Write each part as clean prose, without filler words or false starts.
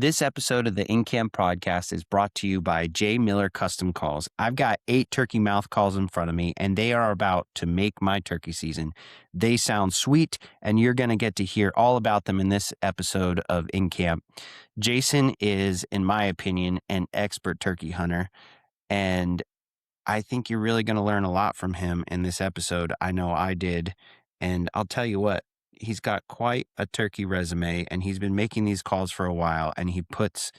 This episode of the In Camp podcast is brought to you by J. Miller Custom Calls. I've got 8 turkey mouth calls in front of me, and they are about to make my turkey season. They sound sweet, and you're going to get to hear all about them in this episode of In Camp. Jason is, in my opinion, an expert turkey hunter, and I think you're really going to learn a lot from him in this episode. I know I did, and I'll tell you what. He's got quite a turkey resume, and he's been making these calls for a while, and he puts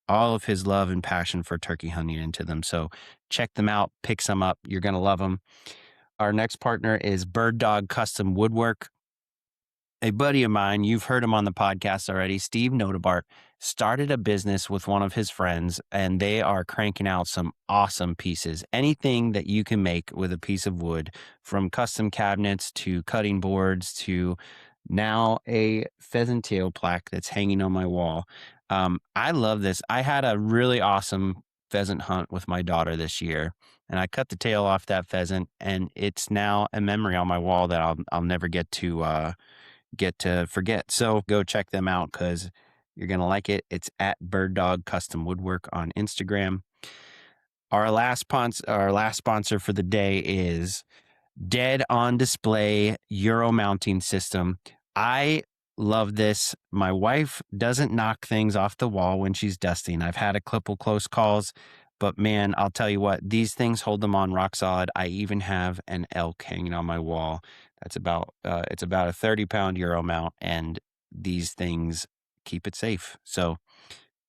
all of his love and passion for turkey hunting into them. So check them out, pick some up. You're going to love them. Our next partner is Bird Dog Custom Woodwork. A buddy of mine, you've heard him on the podcast already, Steve Notebart, started a business with one of his friends, and they are cranking out some awesome pieces. Anything that you can make with a piece of wood, from custom cabinets to cutting boards to now a pheasant tail plaque that's hanging on my wall. I love this. I had a really awesome pheasant hunt with my daughter this year, and I cut the tail off that pheasant, and it's now a memory on my wall that I'll never get to forget. So go check them out because you're going to like it. It's at Bird Dog Custom Woodwork on Instagram. Our last sponsor for the day is Dead on Display Euro mounting system. I love this. My wife doesn't knock things off the wall when she's dusting. I've had a couple close calls, but man, I'll tell you what, these things hold them on rock solid. I even have an elk hanging on my wall. That's about it's about a 30-pound Euro mount, and these things keep it safe. So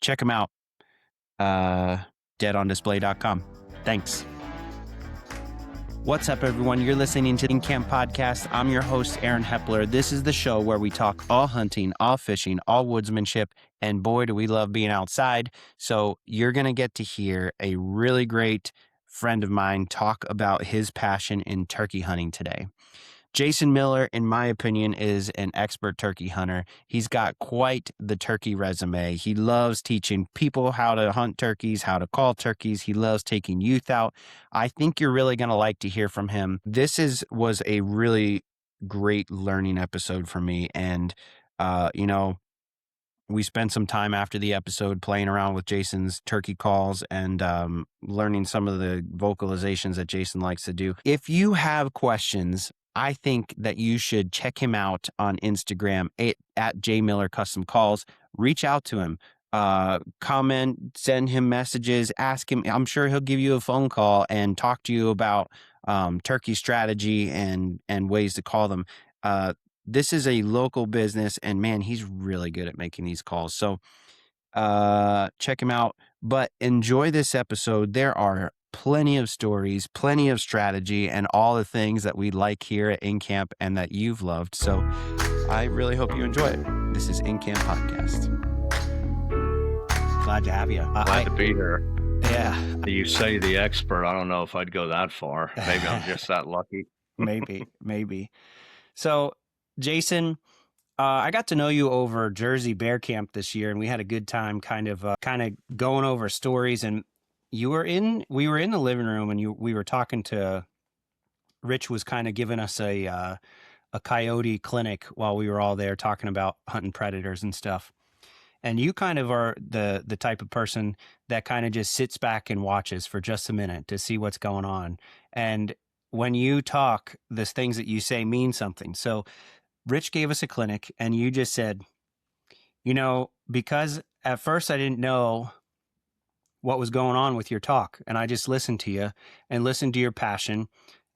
check them out. Deadondisplay.com. Thanks. What's up, everyone? You're listening to the In Camp podcast. I'm your host, Aaron Hepler. This is the show where we talk all hunting, all fishing, all woodsmanship, and boy, do we love being outside. So you're going to get to hear a really great friend of mine talk about his passion in turkey hunting today. Jason Miller, in my opinion, is an expert turkey hunter. He's got quite the turkey resume. He loves teaching people how to hunt turkeys, how to call turkeys. He loves taking youth out. I think you're really going to like to hear from him. This was a really great learning episode for me. And, we spent some time after the episode playing around with Jason's turkey calls and learning some of the vocalizations that Jason likes to do. If you have questions, I think that you should check him out on Instagram at J Miller Custom Calls. Reach out to him, comment, send him messages, ask him. I'm sure he'll give you a phone call and talk to you about turkey strategy and ways to call them. This is a local business, and man, he's really good at making these calls. So check him out, but enjoy this episode. There are plenty of stories, plenty of strategy, and all the things that we like here at In Camp and that you've loved. So I really hope you enjoy it. This is In Camp Podcast. Glad to have you. Glad to be here. Yeah. You say the expert. I don't know if I'd go that far. Maybe I'm just that lucky. Maybe. So, Jason, I got to know you over Jersey Bear Camp this year, and we had a good time kind of going over stories. And we were in the living room, and we were talking to Rich was kind of giving us a coyote clinic while we were all there talking about hunting predators and stuff. And you kind of are the type of person that kind of just sits back and watches for just a minute to see what's going on. And when you talk, the things that you say mean something. So Rich gave us a clinic, and you just said, because at first I didn't know what was going on with your talk, and I just listened to you and listened to your passion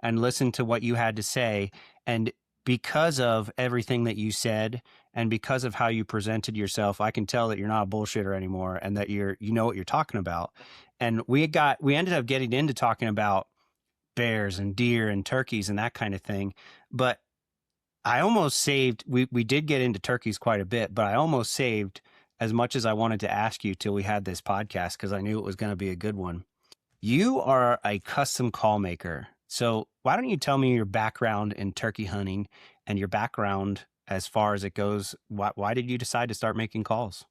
and listened to what you had to say. And because of everything that you said and because of how you presented yourself, I can tell that you're not a bullshitter anymore and that you know what you're talking about. And we ended up getting into talking about bears and deer and turkeys and that kind of thing. But I almost saved, we did get into turkeys quite a bit, but I almost saved as much as I wanted to ask you till we had this podcast because I knew it was going to be a good one. You are a custom call maker. So why don't you tell me your background in turkey hunting and your background as far as it goes? Why did you decide to start making calls?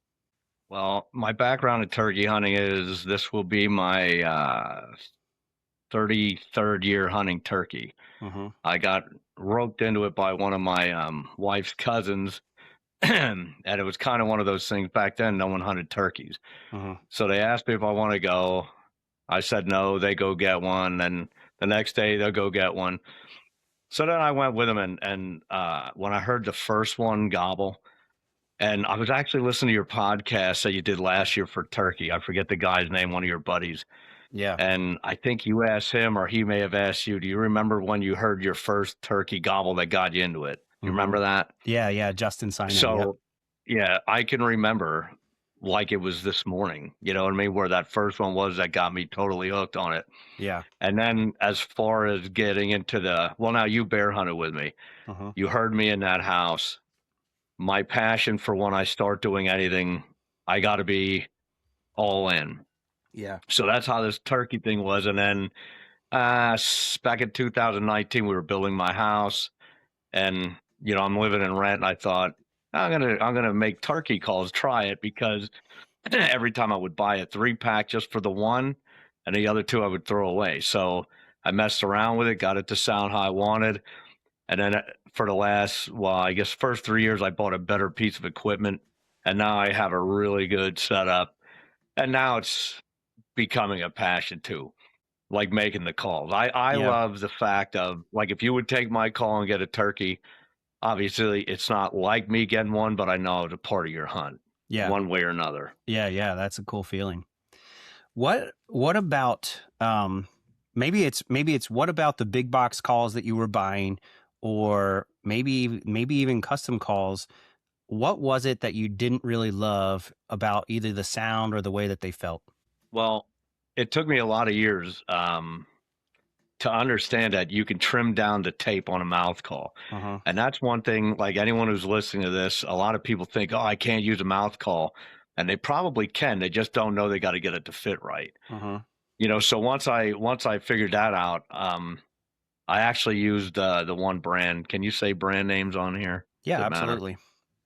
Well, my background in turkey hunting is this will be my 33rd year hunting turkey. Mm-hmm. I got roped into it by one of my wife's cousins and it was kind of one of those things back then. No one hunted turkeys. Uh-huh. So they asked me if I want to go. I said no. They go get one. And the next day they'll go get one. So then I went with them. And when I heard the first one gobble, and I was actually listening to your podcast that you did last year for turkey. I forget the guy's name, one of your buddies. Yeah. And I think you asked him, or he may have asked you, do you remember when you heard your first turkey gobble that got you into it? You Mm-hmm. remember that? Yeah. Justin Sino. So, Yep. yeah, I can remember like it was this morning, you know what I mean? Where that first one was that got me totally hooked on it. Yeah. And then as far as getting into well, now you bear hunted with me. Uh-huh. You heard me in that house. My passion for when I start doing anything, I got to be all in. Yeah. So that's how this turkey thing was. And then back in 2019, we were building my house, and I'm living in rent. And I thought I'm gonna make turkey calls, try it, because every time I would buy a 3-pack just for the one, and the other 2 I would throw away. So I messed around with it, got it to sound how I wanted, and then for the last, well, I guess first 3 years, I bought a better piece of equipment, and now I have a really good setup, and now it's becoming a passion too, like making the calls. I Yeah. love the fact of, like, if you would take my call and get a turkey, obviously it's not like me getting one, but I know it's a part of your hunt, Yeah. one way or another. Yeah. That's a cool feeling. What about maybe it's what about the big box calls that you were buying, or maybe even custom calls? What was it that you didn't really love about either the sound or the way that they felt? Well, it took me a lot of years to understand that you can trim down the tape on a mouth call. Uh-huh. And that's one thing, like, anyone who's listening to this, a lot of people think, oh, I can't use a mouth call. And they probably can. They just don't know they got to get it to fit right. Uh-huh. So once I figured that out, I actually used the one brand. Can you say brand names on here? Yeah, Does it matter? absolutely.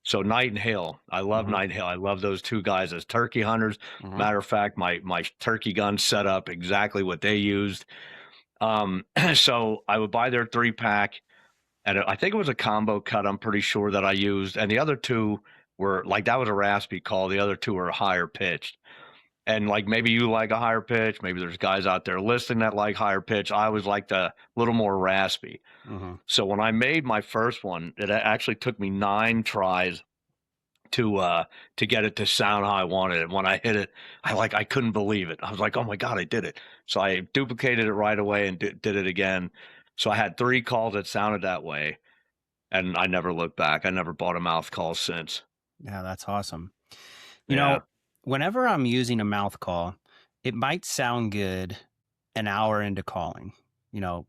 So Night and Hill. I love Uh-huh. Night and Hill. I love those 2 guys as turkey hunters. Uh-huh. Matter of fact, my turkey gun set up exactly what they used. So I would buy their 3-pack, and I think it was a combo cut, I'm pretty sure, that I used. And the other 2 were like, that was a raspy call. The other 2 were higher pitched. And like, maybe you like a higher pitch. Maybe there's guys out there listening that like higher pitch. I always liked a little more raspy. Uh-huh. So when I made my first one, it actually took me 9 tries to get it to sound how I wanted it. When I hit it, I couldn't believe it. I was like, oh my God, I did it. So I duplicated it right away and did it again. So I had 3 calls that sounded that way, and I never looked back. I never bought a mouth call since. Yeah, that's awesome. Yeah. Whenever I'm using a mouth call, it might sound good an hour into calling,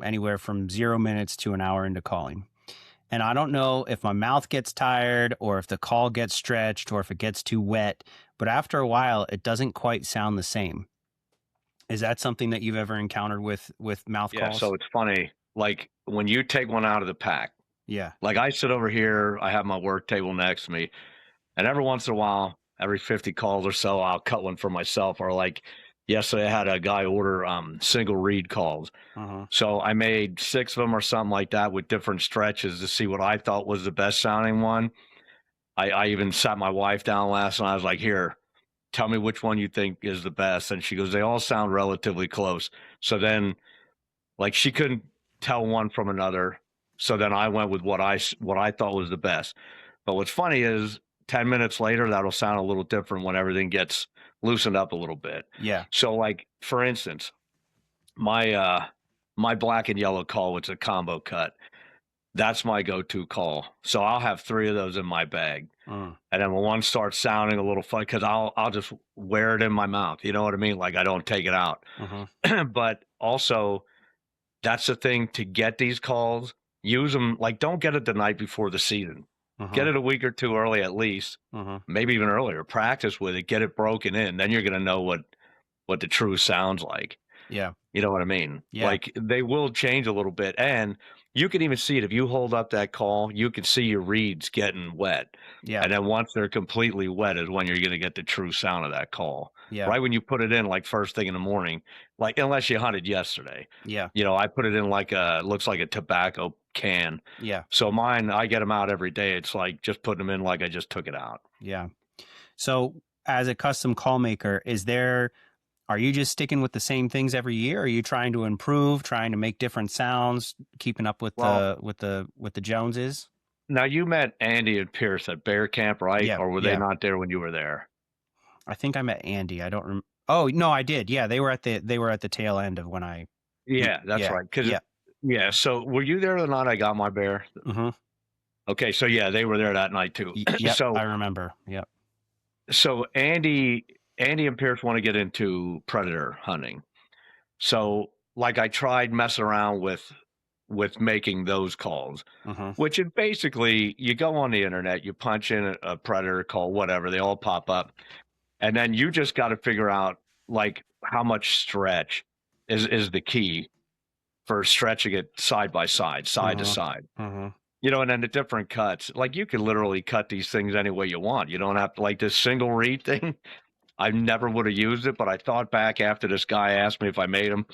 anywhere from 0 minutes to an hour into calling. And I don't know if my mouth gets tired or if the call gets stretched or if it gets too wet, but after a while, it doesn't quite sound the same. Is that something that you've ever encountered with mouth Yeah. calls? So it's funny, like, when you take one out of the pack, Yeah. like, I sit over here, I have my work table next to me, and every once in a while, every 50 calls or so, I'll cut one for myself. Or like yesterday, I had a guy order single reed calls. Uh-huh. So I made 6 of them or something like that with different stretches to see what I thought was the best sounding one. I even sat my wife down last night. I was like, here, tell me which one you think is the best. And she goes, they all sound relatively close. So then, like, she couldn't tell one from another. So then I went with what I thought was the best. But what's funny is 10 minutes later, that'll sound a little different when everything gets loosened up a little bit. Yeah. So, like, for instance, my black and yellow call, which is a combo cut, that's my go-to call. So I'll have 3 of those in my bag. And then when one starts sounding a little funny, because I'll just wear it in my mouth. You know what I mean? Like, I don't take it out. Uh-huh. But also, that's the thing, to get these calls, use them. Like, don't get it the night before the season. Uh-huh. Get it a week or 2 early at least, Uh-huh. maybe even earlier. Practice with it, get it broken in. Then you're going to know what the true sounds like. Yeah. You know what I mean? Yeah. Like, they will change a little bit. And you can even see it. If you hold up that call, you can see your reeds getting wet. Yeah. And then once they're completely wet is when you're going to get the true sound of that call. Yeah. Right when you put it in, like, first thing in the morning, like, unless you hunted yesterday. Yeah. I put it in like looks like a tobacco can. Yeah. So mine, I get them out every day. It's like just putting them in like I just took it out. Yeah. So as a custom call maker, are you just sticking with the same things every year? Are you trying to improve, trying to make different sounds, keeping up with Well, the Joneses? now you met Andy and Pierce at Bear Camp, right? Yeah. Or were they Yeah. not there when you were there? I think I met Andy. I don't Oh, no, I did. Yeah, they were at the tail end of when I Yeah, that's yeah. right. Because Yeah. yeah, so were you there the night I got my bear? Mhm. Okay, so yeah, they were there that night too. Yep, I so remember. Yep. so Andy and Pierce want to get into predator hunting. So like I tried messing around with making those calls, Mhm. which is basically you go on the internet, you punch in a predator call, whatever, they all pop up, and then you just got to figure out like how much stretch is the key for stretching it side by side, side to Mhm. side. Mhm. And then the different cuts. Like you can literally cut these things any way you want. You don't have to like this single read thing. I never would have used it, but I thought back after this guy asked me if I made them.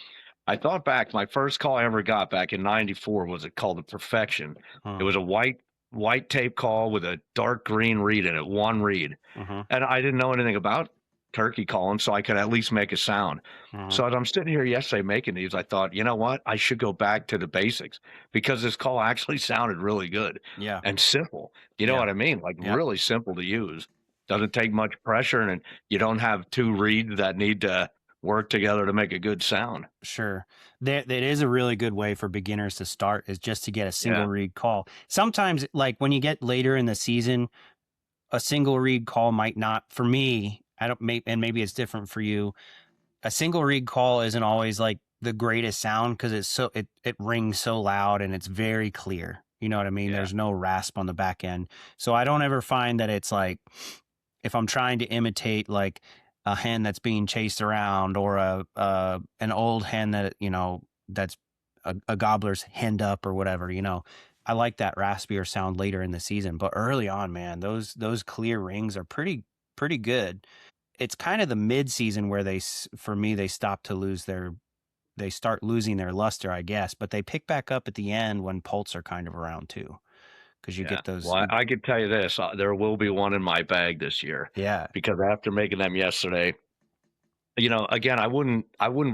I thought back, my first call I ever got back in '94 was it called the Perfection. It Mhm. was a white tape call with a dark green reed in it, one reed. Mhm. And I didn't know anything about turkey calling, so I could at least make a sound. Mhm. So as I'm sitting here yesterday making these, I thought, you know what? I should go back to the basics because this call actually sounded really good Yeah. and simple. You know Yeah. what I mean? Like Yep. really simple to use. Doesn't take much pressure, and you don't have two reeds that need to work together to make a good sound. Sure. That is a really good way for beginners to start, is just to get a single Yeah. read call. Sometimes, like when you get later in the season, a single read call might not, for me, I don't and maybe it's different for you. A single read call isn't always like the greatest sound because it rings so loud and it's very clear. You know what I mean? Yeah. There's no rasp on the back end. So I don't ever find that it's like, if I'm trying to imitate like a hen that's being chased around, or an old hen that, that's a gobbler's henned up or whatever, I like that raspier sound later in the season, but early on, man, those clear rings are pretty good. It's kind of the mid season where for me, they start losing their luster, I guess, but they pick back up at the end when poults are kind of around too. Cause you Yeah. get those, Well, I could tell you this, there will be one in my bag this year yeah. because after making them yesterday, again, I wouldn't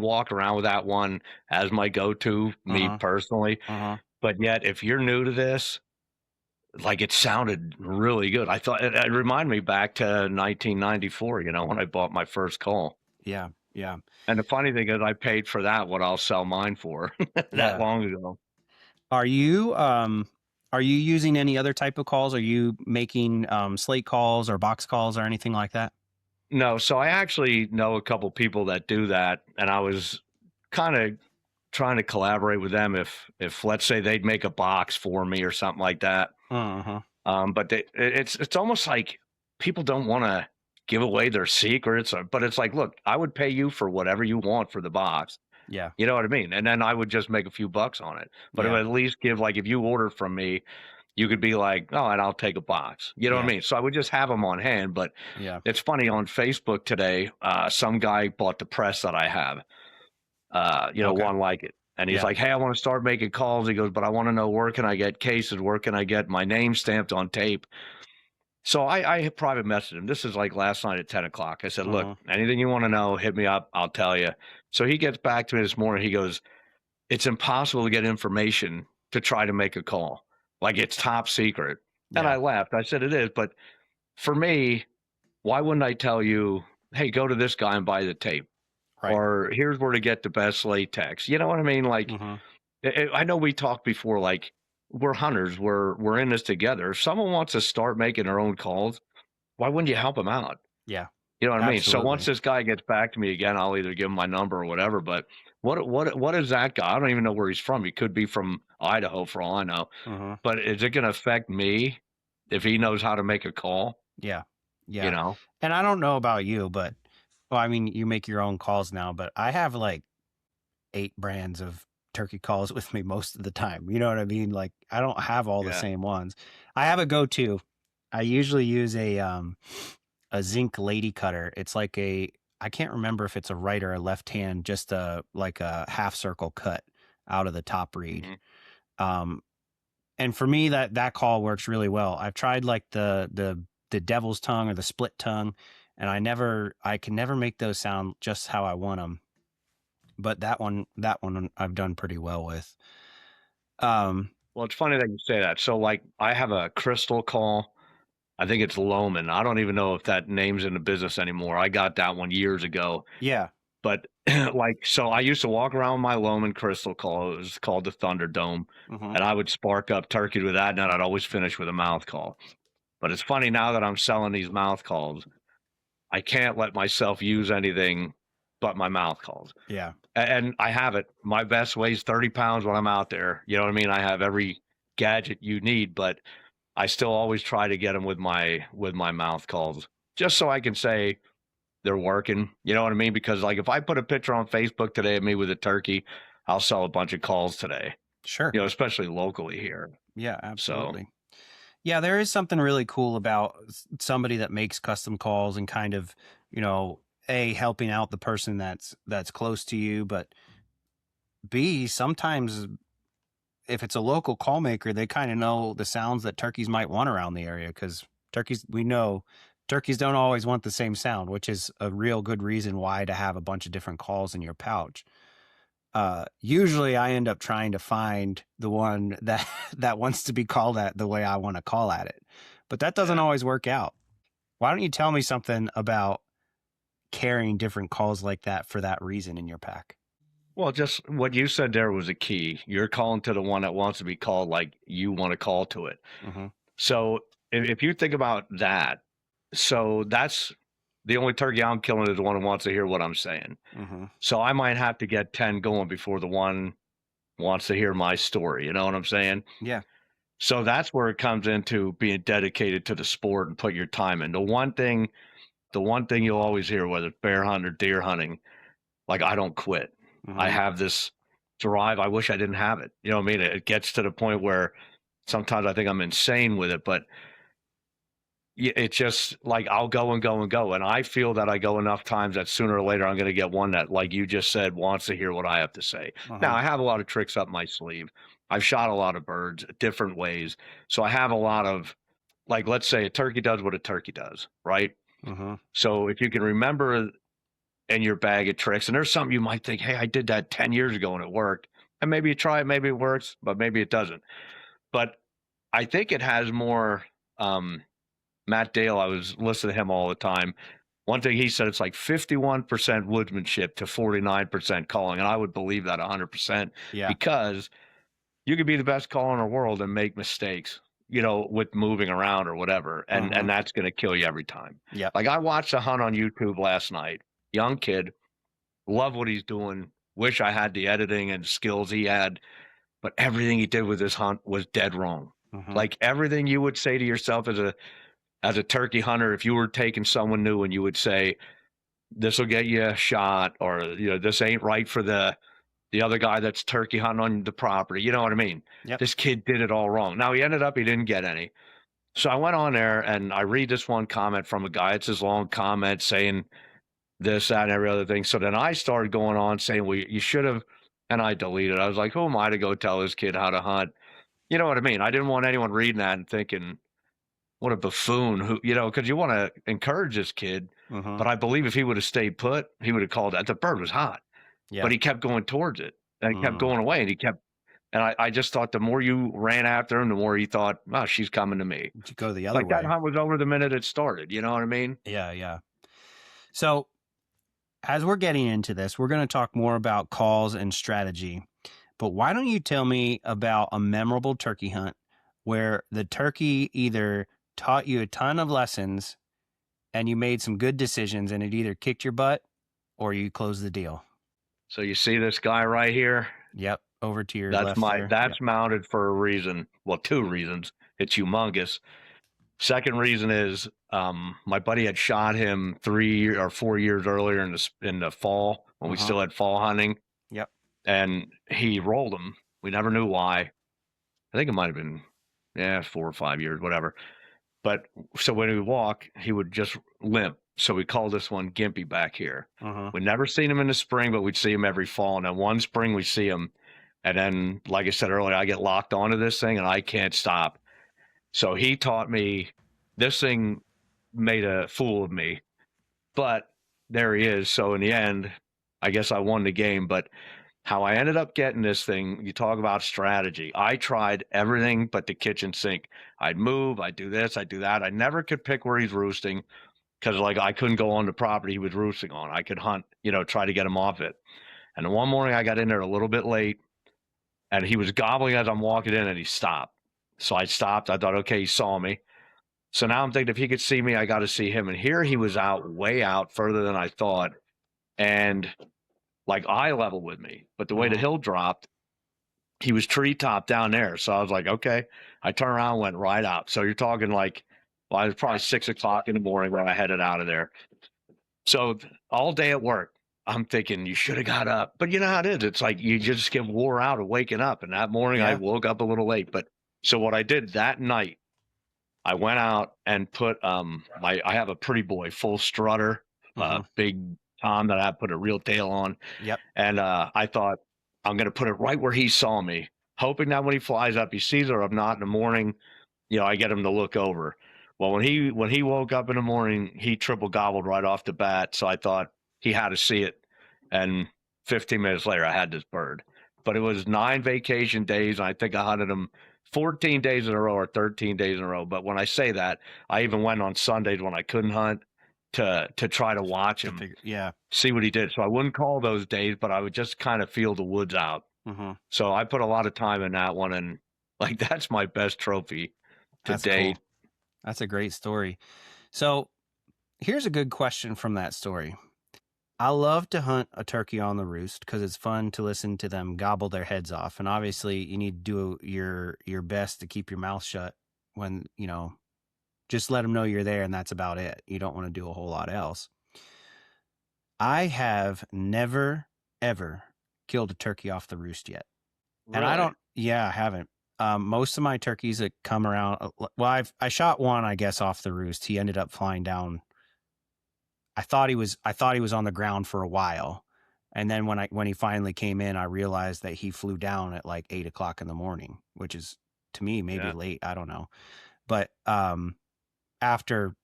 walk around with that one as my go-to, me Uh-huh. personally. Uh-huh. But yet, if you're new to this, like it sounded really good. I thought it reminded me back to 1994, when I bought my first call. Yeah. Yeah. And the funny thing is, I paid for that what I'll sell mine for that Yeah. long ago. Are you using any other type of calls? Are you making slate calls or box calls or anything like that? No, so I actually know a couple people that do that, and I was kind of trying to collaborate with them if let's say they'd make a box for me or something like that. Uh-huh. But it's almost like people don't want to give away their secrets, but it's like, look, I would pay you for whatever you want for the box. Yeah. You know what I mean? And then I would just make a few bucks on it. But it Yeah. would at least give, like, if you order from me, you could be like, oh, and I'll take a box. You know what I Yeah. mean? So I would just have them on hand. But Yeah. it's funny on Facebook today, some guy bought the press that I have, Okay. one like it. And he's Yeah. like, hey, I want to start making calls. He goes, but I want to know, where can I get cases? Where can I get my name stamped on tape? So I private messaged him. This is like last night at 10 o'clock. I said, look, Uh-huh. anything you want to know, hit me up. I'll tell you. So he gets back to me this morning. He goes, it's impossible to get information to try to make a call. Like it's top secret. And I Yeah. laughed. I said, it is. But for me, why wouldn't I tell you, hey, go to this guy and buy the tape? Right. Or here's where to get the best latex. You know what I mean? Like, Uh-huh. I know we talked before, like, we're hunters. We're in this together. If someone wants to start making their own calls, why wouldn't you help them out? Yeah. You know what I mean? So once Absolutely. this guy gets back to me again, I'll either give him my number or whatever. But what is that guy? I don't even know where he's from. He could be from Idaho for all I know. Uh-huh. But is it going to affect me if he knows how to make a call? Yeah. You Yeah. know? And I don't know about you, but well, I mean, you make your own calls now, but I have like 8 brands of turkey calls with me most of the time. You know what I mean? Like I don't have all the Yeah. same ones. I have a go-to. I usually use a zinc lady cutter. It's like I can't remember if it's a right or a left hand, just like a half circle cut out of the top reed. Hmm. Um And for me, that call works really well. I've tried like the devil's tongue or the split tongue, and I can never make those sound just how I want them. But that one I've done pretty well with. Well, it's funny that you say that. So, like, I have a crystal call. I think it's Loman. I don't even know if that name's in the business anymore. I got that one years ago. Yeah. But like, so I used to walk around with my Loman crystal call. It was called the Thunderdome, Mm-hmm. and I would spark up turkey with that, and then I'd always finish with a mouth call. But it's funny now that I'm selling these mouth calls, I can't let myself use anything but my mouth calls. Yeah. And I have it. My vest weighs 30 pounds when I'm out there. You know what I mean? I have every gadget you need, but I still always try to get them with my mouth calls, just so I can say they're working. You know what I mean? Because like if I put a picture on Facebook today of me with a turkey, I'll sell a bunch of calls today. Sure. You know, especially locally here. Yeah, So absolutely. Yeah, there is something really cool about somebody that makes custom calls and kind of, helping out the person that's close to you, but B, sometimes if it's a local call maker, they kind of know the sounds that turkeys might want around the area, because we know turkeys don't always want the same sound, which is a real good reason why to have a bunch of different calls in your pouch. Usually I end up trying to find the one that that wants to be called at the way I want to call at it, but that doesn't always work out. Why don't you tell me something about carrying different calls like that for that reason in your pack? well, just what you said there was a key. You're calling to the one that wants to be called like you want to call to it. Mm-hmm. So if you think about that, so that's the only turkey I'm killing is the one who wants to hear what I'm saying. Mm-hmm. So I might have to get 10 going before the one wants to hear my story. You know what I'm saying? Yeah. So that's where it comes into being dedicated to the sport and put your time in. The one thing you'll always hear, whether it's bear hunting or deer hunting, like I don't quit. I Mm-hmm. have this drive. I wish I didn't have it. You know what I mean? It gets to the point where sometimes I think I'm insane with it, but it's just like I'll go and go and go. And I feel that I go enough times that sooner or later I'm going to get one that, like you just said, wants to hear what I have to say. Now, Uh-huh. I have a lot of tricks up my sleeve. I've shot a lot of birds different ways. So I have a lot of, like, let's say a turkey does what a turkey does, right? Mm-hmm. So if you can remember in your bag of tricks, and there's something you might think, hey, I did that 10 years ago and it worked. And maybe you try it, maybe it works, but maybe it doesn't. But I think it has more. Matt Dale, I was listening to him all the time. One thing he said, it's like 51% woodsmanship to 49% calling. And I would believe that 100% Yeah. because you could be the best caller in the world and make mistakes, with moving around or whatever. And Mm-hmm. that's going to kill you every time. Yep. Like I watched a hunt on YouTube last night. Young kid, love what he's doing. Wish I had the editing and skills he had, but everything he did with this hunt was dead wrong. Mm-hmm. Like everything you would say to yourself as a turkey hunter, if you were taking someone new and you would say, this will get you a shot, or, this ain't right for the other guy that's turkey hunting on the property. You know what I mean? Yep. This kid did it all wrong. Now he didn't get any. So I went on there and I read this one comment from a guy. It's his long comment saying this, that, and every other thing. So then I started going on saying, well, you should have, and I deleted. I was like, who am I to go tell this kid how to hunt? You know what I mean? I didn't want anyone reading that and thinking, what a buffoon, who, because you want to encourage this kid. Mm-hmm. But I believe if he would have stayed put, he would have called that. The bird was hot, Yeah. but he kept going towards it and he kept going away, and I just thought the more you ran after him, the more he thought, oh, she's coming to me. To go the other Like way. that hunt was over the minute it started. You know what I mean? Yeah, yeah. So as we're getting into this, we're going to talk more about calls and strategy. But why don't you tell me about a memorable turkey hunt where the turkey either taught you a ton of lessons and you made some good decisions and it either kicked your butt or you closed the deal? So you see this guy right here? Yep. Over to your That's left there. that's mounted for a reason. Well, two reasons. It's humongous. Second reason is my buddy had shot him 3 or 4 years earlier in the fall when we still had fall hunting. Yep. And he rolled him. We never knew why. I think it might have been 4 or 5 years, whatever. But so when we walk, he would just limp. So we called this one Gimpy back here. Uh-huh. We'd never seen him in the spring, but we'd see him every fall. And then one spring we see him, And then, like I said earlier, I get locked onto this thing and I can't stop. So he taught me. This thing made a fool of me, but there he is. So in the end, I guess I won the game. But how I ended up getting this thing, you talk about strategy. I tried everything but the kitchen sink. I'd move, I'd do this, I'd do that. I never could pick where he's roosting because, like, I couldn't go on the property he was roosting on. I could hunt, try to get him off it. And then one morning I got in there a little bit late and he was gobbling as I'm walking in and he stopped. So I stopped. I thought, okay, he saw me. So now I'm thinking if he could see me, I got to see him. And here he was out, way out, further than I thought. And like eye level with me. But the way the hill dropped, he was treetop down there. So I was like, okay. I turned around, went right out. So you're talking like, well, it was probably 6 o'clock in the morning when I headed out of there. So all day at work, I'm thinking you should have got up. But you know how it is. It's like you just get wore out of waking up. And that morning I woke up a little late. But so what I did that night, I went out and put I have a pretty boy full strutter, big Tom that I put a real tail on. Yep. And I thought I'm gonna put it right where he saw me, hoping that when he flies up, he sees it. Or if not in the morning, I get him to look over. Well, when he woke up in the morning, he triple gobbled right off the bat. So I thought he had to see it. And 15 minutes later, I had this bird. But it was 9 vacation days, and I think I hunted him 14 days in a row or 13 days in a row. But when I say that, I even went on Sundays when I couldn't hunt to try to watch him, see what he did. So I wouldn't call those days, but I would just kind of feel the woods out. So I put a lot of time in that one, and like that's my best trophy to date. Cool. That's a great story. So here's a good question from that story. I love to hunt a turkey on the roost because it's fun to listen to them gobble their heads off. And obviously you need to do your best to keep your mouth shut when, just let them know you're there and that's about it. You don't want to do a whole lot else. I have never, ever killed a turkey off the roost yet. Really? And I haven't. Most of my turkeys that come around, well, I shot one, I guess, off the roost. He ended up flying down. I thought he was on the ground for a while. And then when he finally came in, I realized that he flew down at like 8 o'clock in the morning, which is to me, maybe late. I don't know. But, after,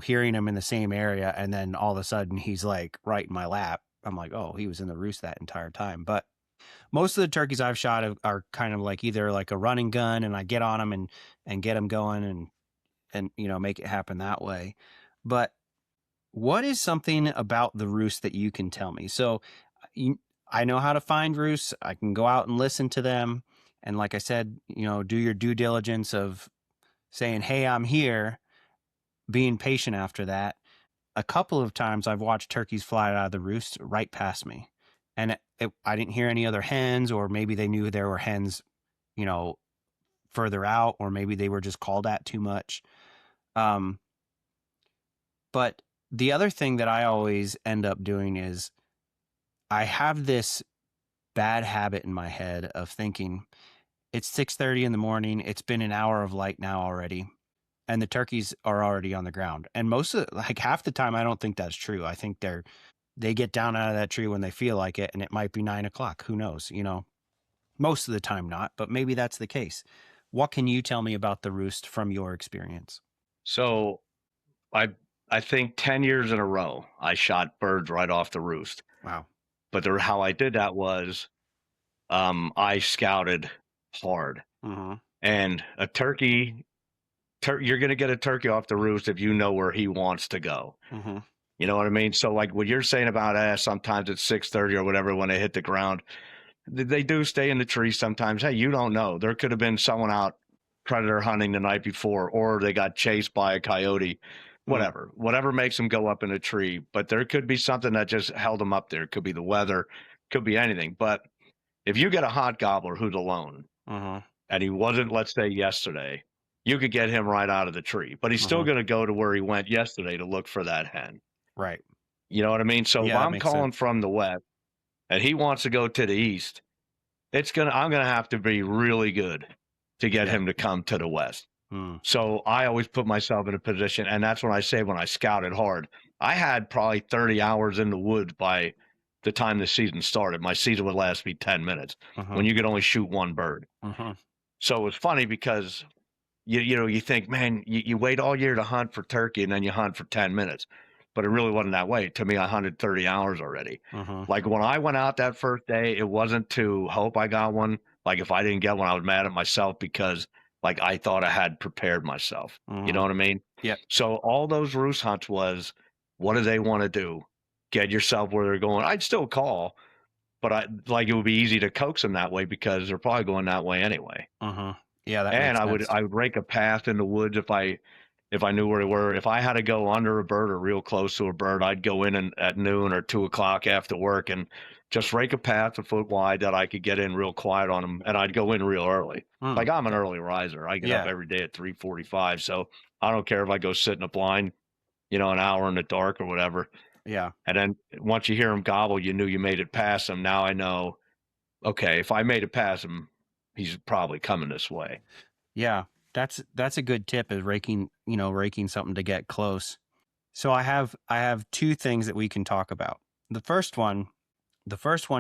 hearing him in the same area and then all of a sudden he's like right in my lap, I'm like, oh, he was in the roost that entire time. But most of the turkeys I've shot are kind of like either like a running gun and I get on them and get them going and make it happen that way. But what is something about the roost that you can tell me? So I know how to find roosts. I can go out and listen to them. And like I said, do your due diligence of saying, hey, I'm here, being patient after that. A couple of times I've watched turkeys fly out of the roost right past me. And I didn't hear any other hens, or maybe they knew there were hens, further out, or maybe they were just called at too much. But the other thing that I always end up doing is I have this bad habit in my head of thinking it's 6:30 in the morning. It's been an hour of light now already. And the turkeys are already on the ground. And half the time, I don't think that's true. I think they get down out of that tree when they feel like it, and it might be 9 o'clock. Who knows? Most of the time not, but maybe that's the case. What can you tell me about the roost from your experience? So I think 10 years in a row, I shot birds right off the roost. Wow. But how I did that was I scouted hard. And a turkey, you're going to get a turkey off the roost if you know where he wants to go. You know what I mean? So like what you're saying about sometimes it's 6:30 or whatever when they hit the ground, they do stay in the tree sometimes. Hey, you don't know. There could have been someone out predator hunting the night before, or they got chased by a coyote, whatever makes them go up in a tree. But there could be something that just held them up there. It could be the weather, could be anything. But if you get a hot gobbler who's alone and he wasn't, let's say yesterday, you could get him right out of the tree, but he's still going to go to where he went yesterday to look for that hen. Right. You know what I mean? So if I'm calling from the west and he wants to go to the east, I'm going to have to be really good to get him to come to the west. So I always put myself in a position, and that's when I say when I scouted hard, I had probably 30 hours in the woods by the time the season started. My season would last me 10 minutes when you could only shoot one bird. So it was funny because you think, man, you wait all year to hunt for turkey and then you hunt for 10 minutes. But it really wasn't that way. To me, I hunted 30 hours already. Like when I went out that first day, it wasn't to hope I got one. Like if I didn't get one, I was mad at myself because like I thought I had prepared myself. You know what I mean? Yeah. So all those roost hunts was, what do they want to do? Get yourself where they're going. I'd still call, but it would be easy to coax them that way because they're probably going that way anyway. Yeah, that And makes sense. I would rake a path in the woods if I knew where they were. If I had to go under a bird or real close to a bird, I'd go in at noon or 2 o'clock after work and just rake a path a foot wide that I could get in real quiet on them. And I'd go in real early. Like I'm an early riser. I get up every day at 3:45. So I don't care if I go sit in a blind, an hour in the dark or whatever. Yeah. And then once you hear them gobble, you knew you made it past them. Now I know, okay, if I made it past him, he's probably coming this way. Yeah, that's a good tip, is raking something to get close. So I have two things that we can talk about. The first one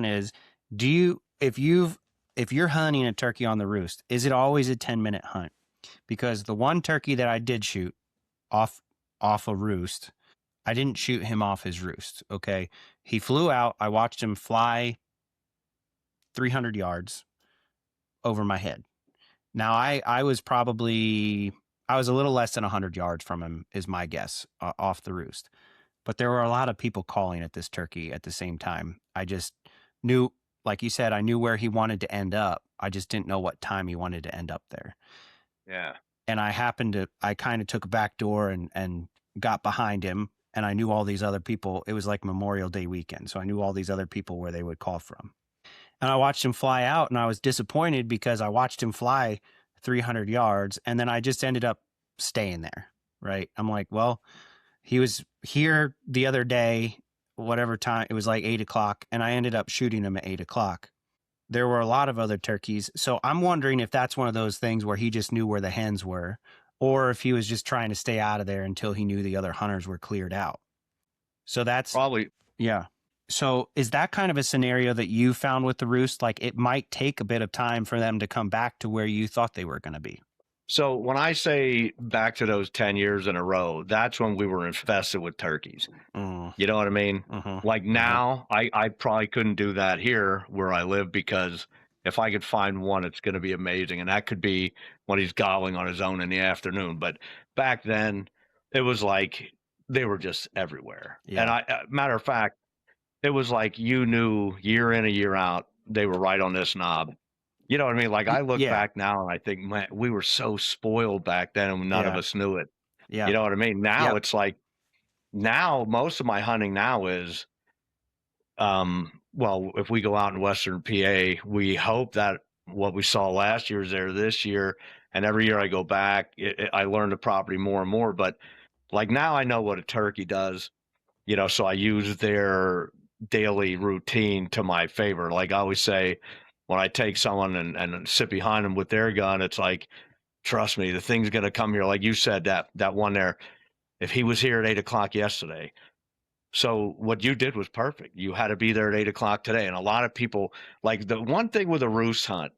is, if you're hunting a turkey on the roost, is it always a 10-minute hunt? Because the one turkey that I did shoot off a roost, I didn't shoot him off his roost. Okay. He flew out. I watched him fly 300 yards over my head. Now I was a little less than 100 yards from him, is my guess, off the roost. But there were a lot of people calling at this turkey at the same time. I just knew, like you said, I knew where he wanted to end up. I just didn't know what time he wanted to end up there. Yeah. And I kind of took a back door and got behind him, and I knew all these other people. It was like Memorial Day weekend, so I knew all these other people where they would call from. And I watched him fly out, and I was disappointed because I watched him fly 300 yards, and then I just ended up staying there, right? I'm like, well, he was here the other day, whatever time, it was like 8 o'clock, and I ended up shooting him at 8 o'clock. There were a lot of other turkeys. So I'm wondering if that's one of those things where he just knew where the hens were, or if he was just trying to stay out of there until he knew the other hunters were cleared out. So that's probably. Yeah. So is that kind of a scenario that you found with the roost? Like it might take a bit of time for them to come back to where you thought they were going to be. So when I say back to those 10 years in a row, that's when we were infested with turkeys. You know what I mean? Like now, I probably couldn't do that here where I live, because if I could find one, it's going to be amazing. And that could be when he's gobbling on his own in the afternoon. But back then, it was like they were just everywhere. Yeah. And matter of fact, it was like you knew year in and year out, they were right on this knob. You know what I mean? Like I look back now and I think, man, we were so spoiled back then and none of us knew it. Yeah. You know what I mean? Now it's like, now most of my hunting now is, well, if we go out in Western PA, we hope that what we saw last year is there this year. And every year I go back, I learn the property more and more. But like now I know what a turkey does, so I use their daily routine to my favor. Like I always say, when I take someone and sit behind them with their gun, it's like, trust me, the thing's going to come here. Like you said, that one there, if he was here at 8 o'clock yesterday. So what you did was perfect. You had to be there at 8 o'clock today. And a lot of people, like the one thing with a roost hunt,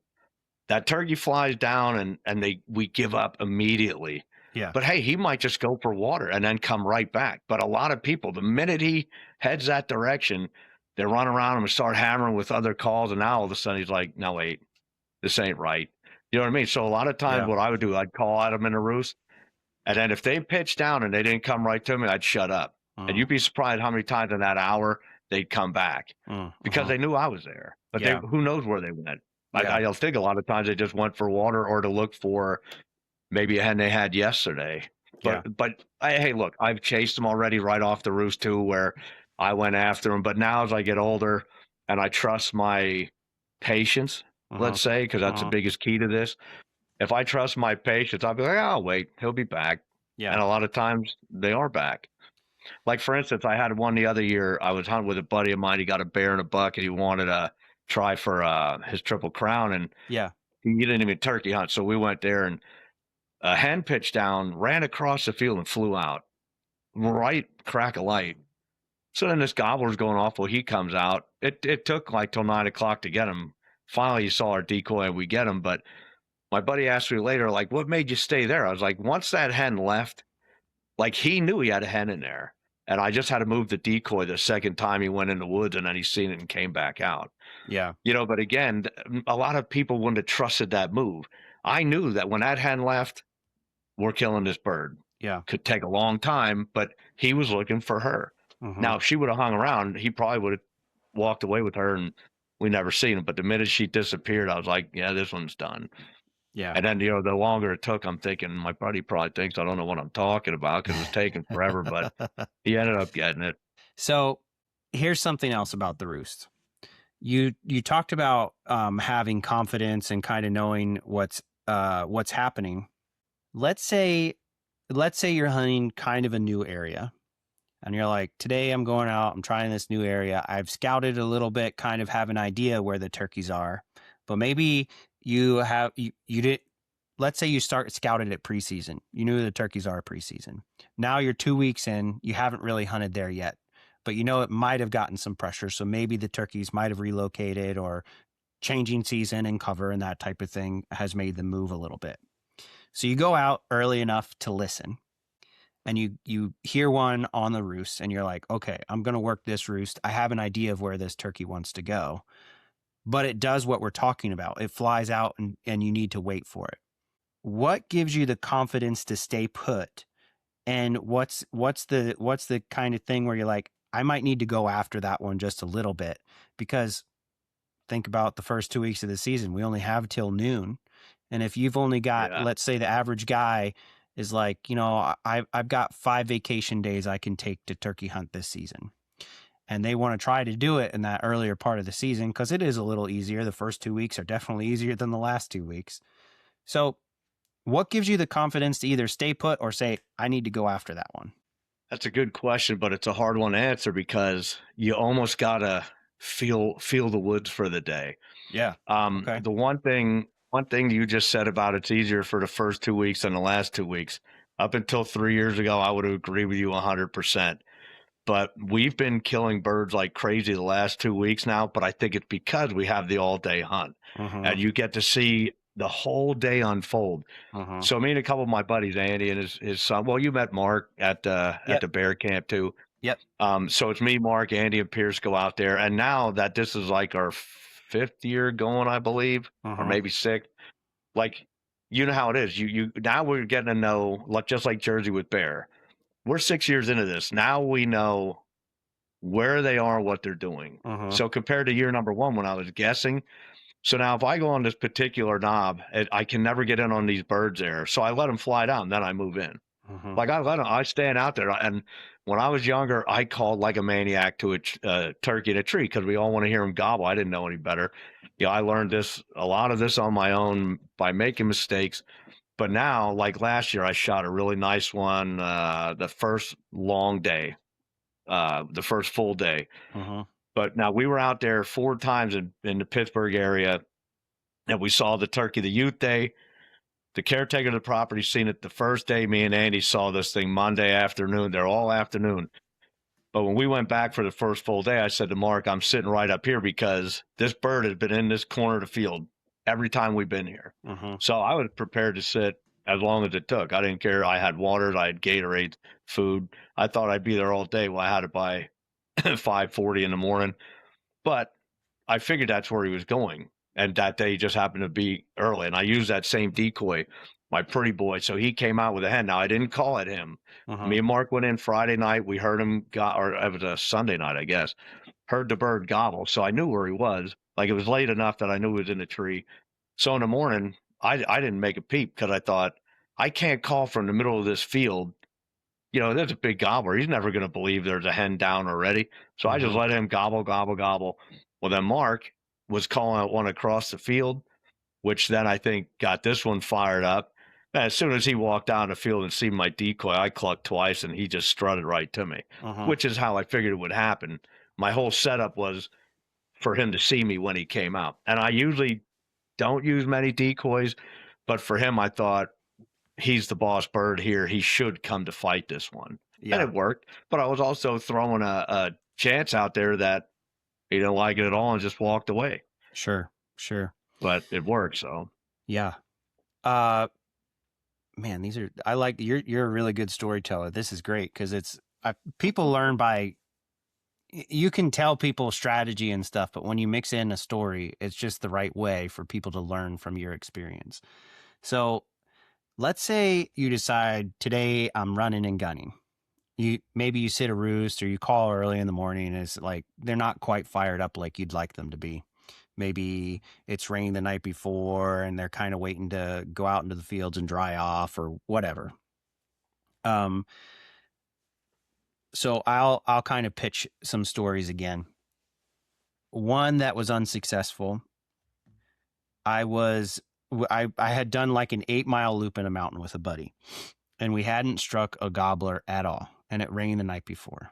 that turkey flies down and we give up immediately. Yeah. But hey, he might just go for water and then come right back. But a lot of people, the minute he heads that direction, they run around him and start hammering with other calls. And now all of a sudden he's like, no, wait, this ain't right. You know what I mean? So a lot of times what I would do, I'd call at them in a roost. And then if they pitched down and they didn't come right to me, I'd shut up. And you'd be surprised how many times in that hour they'd come back because they knew I was there. But who knows where they went? I think a lot of times they just went for water or to look for maybe a hen they had yesterday. But hey, look, I've chased them already right off the roost too, where I went after them. But now as I get older and I trust my patience, let's say, because that's the biggest key to this. If I trust my patience, I'll be like, oh, wait, he'll be back. Yeah. And a lot of times they are back. Like, for instance, I had one the other year. I was hunting with a buddy of mine. He got a bear and a buck, and he wanted to try for his Triple Crown. And he didn't even turkey hunt. So we went there, and a hen pitched down, ran across the field, and flew out. Right crack of light. So then this gobbler's going off. Well, he comes out. It took like till 9 o'clock to get him. Finally, he saw our decoy and we get him. But my buddy asked me later, like, what made you stay there? I was like, once that hen left, like he knew he had a hen in there. And I just had to move the decoy the second time he went in the woods, and then he seen it and came back out. Yeah. But again, a lot of people wouldn't have trusted that move. I knew that when that hen left, we're killing this bird. Yeah. Could take a long time, but he was looking for her. Mm-hmm. Now, if she would have hung around, he probably would have walked away with her and we never seen him. But the minute she disappeared, I was like, yeah, this one's done. Yeah. And then, the longer it took, I'm thinking my buddy probably thinks I don't know what I'm talking about because it's taking forever, but he ended up getting it. So here's something else about the roost. You talked about having confidence and kind of knowing what's happening. Let's say you're hunting kind of a new area, and you're like, today I'm going out, I'm trying this new area. I've scouted a little bit, kind of have an idea where the turkeys are, but maybe you did. Let's say you scouted it preseason. You knew the turkeys are preseason. Now you're 2 weeks in, you haven't really hunted there yet, but it might have gotten some pressure. So maybe the turkeys might have relocated, or changing season and cover and that type of thing has made them move a little bit. So you go out early enough to listen, and you hear one on the roost, and you're like, okay, I'm going to work this roost. I have an idea of where this turkey wants to go, but it does what we're talking about. It flies out, and you need to wait for it. What gives you the confidence to stay put? And what's the kind of thing where you're like, I might need to go after that one just a little bit? Because think about the first 2 weeks of the season. We only have till noon. And if you've only got, let's say the average guy is like, I've got 5 vacation days I can take to turkey hunt this season, and they want to try to do it in that earlier part of the season because it is a little easier. The first 2 weeks are definitely easier than the last 2 weeks. So what gives you the confidence to either stay put or say, I need to go after that one? That's a good question, but it's a hard one to answer because you almost got to feel the woods for the day. Yeah. Okay. The one thing you just said about it's easier for the first 2 weeks than the last 2 weeks. Up until 3 years ago, I would agree with you 100%. But we've been killing birds like crazy the last 2 weeks now, but I think it's because we have the all-day hunt. Mm-hmm. And you get to see the whole day unfold. Mm-hmm. So me and a couple of my buddies, Andy and his son, well, you met Mark at the bear camp too. Yep. So it's me, Mark, Andy, and Pierce go out there. And now that this is like our 5th year going, I believe, or maybe 6th, like, you know how it is. You now we're getting to know, like, just like Jersey with bear. We're 6 years into this. Now we know where they are, what they're doing. So compared to year number 1 when I was guessing, so now if I go on this particular knob, I can never get in on these birds there. So I let them fly down, then I move in. Like I stand out there. And when I was younger, I called like a maniac to a turkey in a tree because we all want to hear him gobble. I didn't know any better. I learned a lot of this on my own by making mistakes. But now, like last year, I shot a really nice one the first long day, the first full day. But now we were out there 4 times in the Pittsburgh area, and we saw the turkey the youth day. The caretaker of the property seen it the first day. Me and Andy saw this thing Monday afternoon. They're all afternoon. But when we went back for the first full day, I said to Mark, I'm sitting right up here because this bird has been in this corner of the field every time we've been here. So I was prepared to sit as long as it took. I didn't care. I had waters, I had Gatorade, food. I thought I'd be there all day. Well, I had it by 5:40 in the morning. But I figured that's where he was going. And that day just happened to be early. And I used that same decoy, my pretty boy. So he came out with a hen. Now, I didn't call at him. Me and Mark went in Friday night. We heard him, or it was a Sunday night, I guess. Heard the bird gobble. So I knew where he was. Like, it was late enough that I knew he was in the tree. So in the morning, I didn't make a peep because I thought, I can't call from the middle of this field. There's a big gobbler. He's never going to believe there's a hen down already. So I just let him gobble, gobble, gobble. Well, then Mark was calling out one across the field, which then I think got this one fired up. And as soon as he walked down the field and seen my decoy, I clucked twice and he just strutted right to me, which is how I figured it would happen. My whole setup was for him to see me when he came out. And I usually don't use many decoys, but for him, I thought, he's the boss bird here. He should come to fight this one. And it worked. But I was also throwing a chance out there that he didn't like it at all and just walked away. Sure. But it worked. So Yeah. Man, you're a really good storyteller. This is great because people learn by, you can tell people strategy and stuff, but when you mix in a story, it's just the right way for people to learn from your experience. So let's say you decide today I'm running and gunning. Maybe you sit a roost or you call early in the morning and it's like they're not quite fired up like you'd like them to be. Maybe it's rained the night before and they're kind of waiting to go out into the fields and dry off or whatever. So I'll kind of pitch some stories again. One that was unsuccessful. I had done like an 8-mile loop in a mountain with a buddy, and we hadn't struck a gobbler at all, and it rained the night before.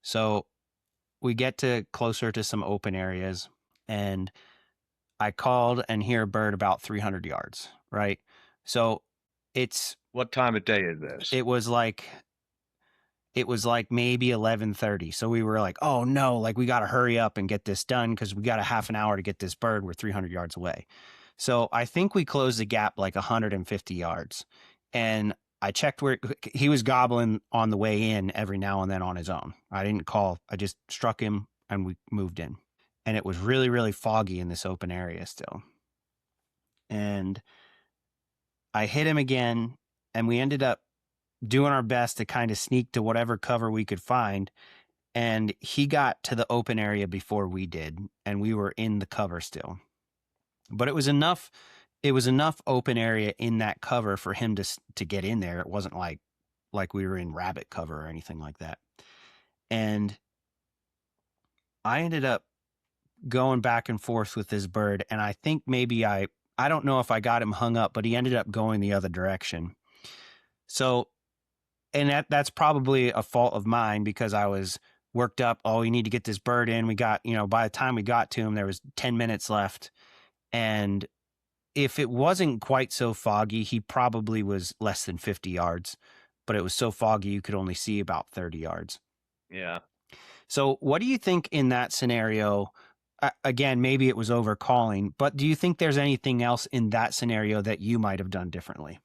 So we get to closer to some open areas, and I called and hear a bird about 300 yards, right? So what time of day is this? it was like maybe 11:30. So we were like, oh no, like we got to hurry up and get this done because we got a half an hour to get this bird. We're 300 yards away. So I think we closed the gap like 150 yards. And I checked where he was gobbling on the way in every now and then on his own. I didn't call. I just struck him and we moved in. And it was really, really foggy in this open area still. And I hit him again, and we ended up doing our best to kind of sneak to whatever cover we could find. And he got to the open area before we did, and we were in the cover still. But it was enough open area in that cover for him to get in there. It wasn't like we were in rabbit cover or anything like that. And I ended up going back and forth with this bird, and I think maybe I don't know if I got him hung up, but he ended up going the other direction. So, and that's probably a fault of mine because I was worked up. Oh, we need to get this bird in. We got, by the time we got to him, there was 10 minutes left. And if it wasn't quite so foggy, he probably was less than 50 yards, but it was so foggy you could only see about 30 yards. Yeah. So what do you think in that scenario? Again, maybe it was over calling, but do you think there's anything else in that scenario that you might have done differently?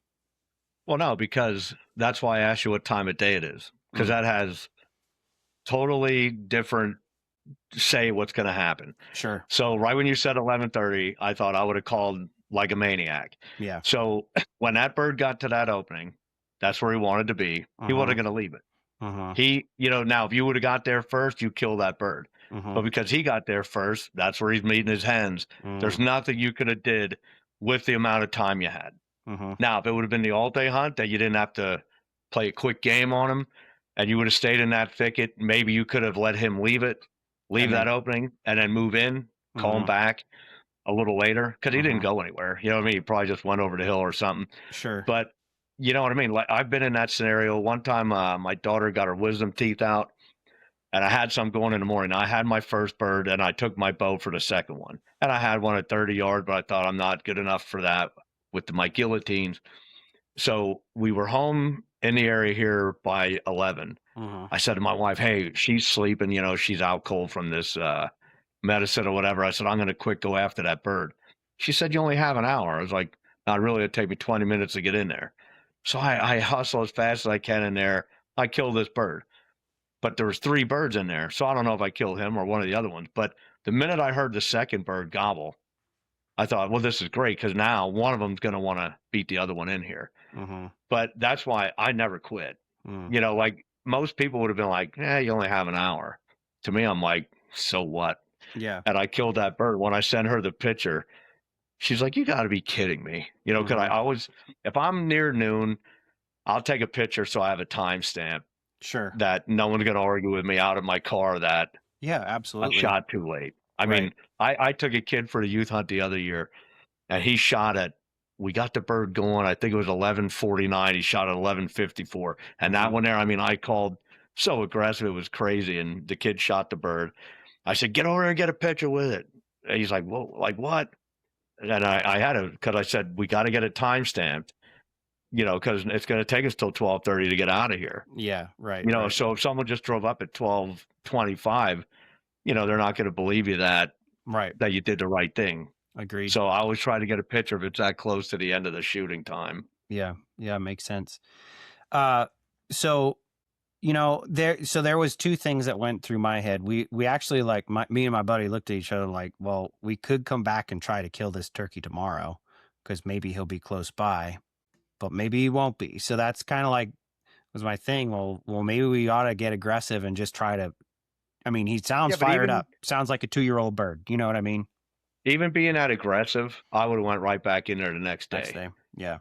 Well, no, because that's why I asked you what time of day it is, because that has totally different say what's going to happen. Sure. So right when you said 11:30, I thought I would have called like a maniac. Yeah. So when that bird got to that opening, that's where he wanted to be. He wasn't going to leave it. He, now if you would have got there first, you kill that bird. But because he got there first, that's where he's meeting his hens. There's nothing you could have did with the amount of time you had. Now, if it would have been the all-day hunt that you didn't have to play a quick game on him and you would have stayed in that thicket, maybe you could have let him leave that opening and then move in, call him back a little later because he didn't go anywhere. You know what I mean? He probably just went over the hill or something. Sure. But you know what I mean? Like I've been in that scenario. One time my daughter got her wisdom teeth out and I had some going in the morning. I had my first bird and I took my bow for the second one. And I had one at 30 yards, but I thought I'm not good enough for that with my guillotines. So we were home in the area here by 11. I said to my wife, hey, she's sleeping, she's out cold from this medicine or whatever. I said, I'm going to quick go after that bird. She said, you only have an hour. I was like, not really. It'd take me 20 minutes to get in there. So I hustle as fast as I can in there. I kill this bird. But there was 3 birds in there. So I don't know if I killed him or one of the other ones. But the minute I heard the second bird gobble, I thought, well, this is great because now one of them's going to want to beat the other one in here. But that's why I never quit. Like most people would have been like, you only have an hour. To me, I'm like, so what? Yeah. And I killed that bird. When I sent her the picture, she's like, you got to be kidding me. Because I always, if I'm near noon, I'll take a picture so I have a timestamp. Sure. That no one's going to argue with me out of my car that absolutely. I shot too late. I mean, I took a kid for the youth hunt the other year, and he shot at, we got the bird going, I think it was 11:49. He shot at 11:54. And that one there, I mean, I called so aggressive, it was crazy. And the kid shot the bird. I said, get over there and get a picture with it. And he's like, whoa, like what? And I had to, because I said, we got to get it time stamped. because it's going to take us till 12:30 to get out of here. Yeah. Right. Right. So if someone just drove up at 12:25, they're not going to believe you that Right. you did the right thing. Agreed. So I always try to get a picture if it's that close to the end of the shooting time. Yeah. Yeah. Makes sense. So, there was two things that went through my head. We actually me and my buddy looked at each other like, well, we could come back and try to kill this turkey tomorrow because maybe he'll be close by, but maybe he won't be. So that's kind of was my thing. Well, maybe we ought to get aggressive and just try to, he sounds fired up. Sounds like a 2-year-old bird. You know what I mean? Even being that aggressive, I would have went right back in there the next day. Yeah.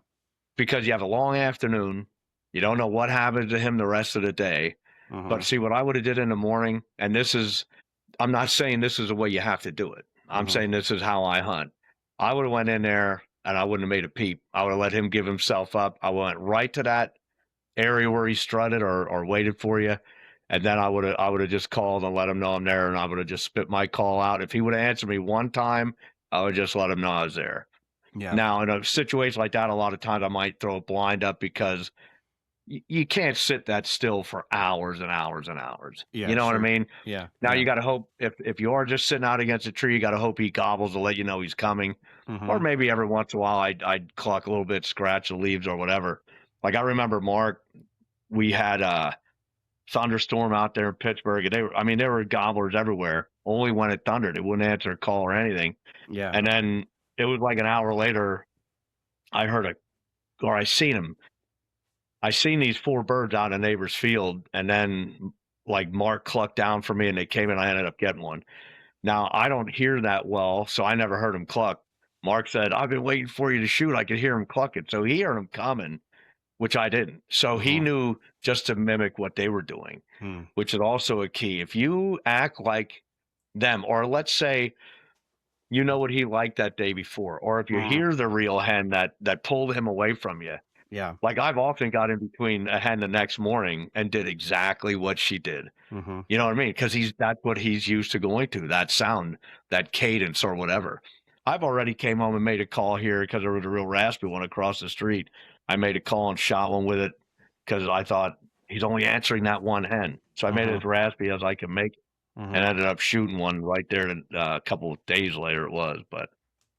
Because you have a long afternoon. You don't know what happens to him the rest of the day. But see, what I would have did in the morning, and I'm not saying this is the way you have to do it. I'm saying this is how I hunt. I would have went in there and I wouldn't have made a peep. I would have let him give himself up. I went right to that area where he strutted or waited for you. And then I would have just called and let him know I'm there, and I would have just spit my call out. If he would have answered me one time, I would just let him know I was there. Yeah. Now, in a situation like that, a lot of times I might throw a blind up because you can't sit that still for hours and hours and hours. Yeah, you know what I mean? Yeah. Now you got to hope if you are just sitting out against a tree, you got to hope he gobbles to let you know he's coming. Or maybe every once in a while I'd cluck a little bit, scratch the leaves or whatever. Like I remember, Mark, we had a thunderstorm out there in Pittsburgh, and there were gobblers everywhere. Only when it thundered, it wouldn't answer a call or anything. Yeah. And then it was like an hour later, I seen him. I seen these 4 birds out in a neighbor's field, and then like Mark clucked down for me, and they came and I ended up getting one. Now I don't hear that well, so I never heard him cluck. Mark said, "I've been waiting for you to shoot. I could hear him clucking." So he heard him coming, which I didn't. So he knew just to mimic what they were doing, which is also a key. If you act like them, or let's say you know what he liked that day before, or if you hear the real hen that pulled him away from you. Yeah. Like I've often got in between a hen the next morning and did exactly what she did. You know what I mean? Because that's what he's used to going to, that sound, that cadence or whatever. I've already came home and made a call here because there was a real raspy one across the street. I made a call and shot one with it because I thought he's only answering that one hen. So I made it as raspy as I could make it, and ended up shooting one right there a couple of days later it was. But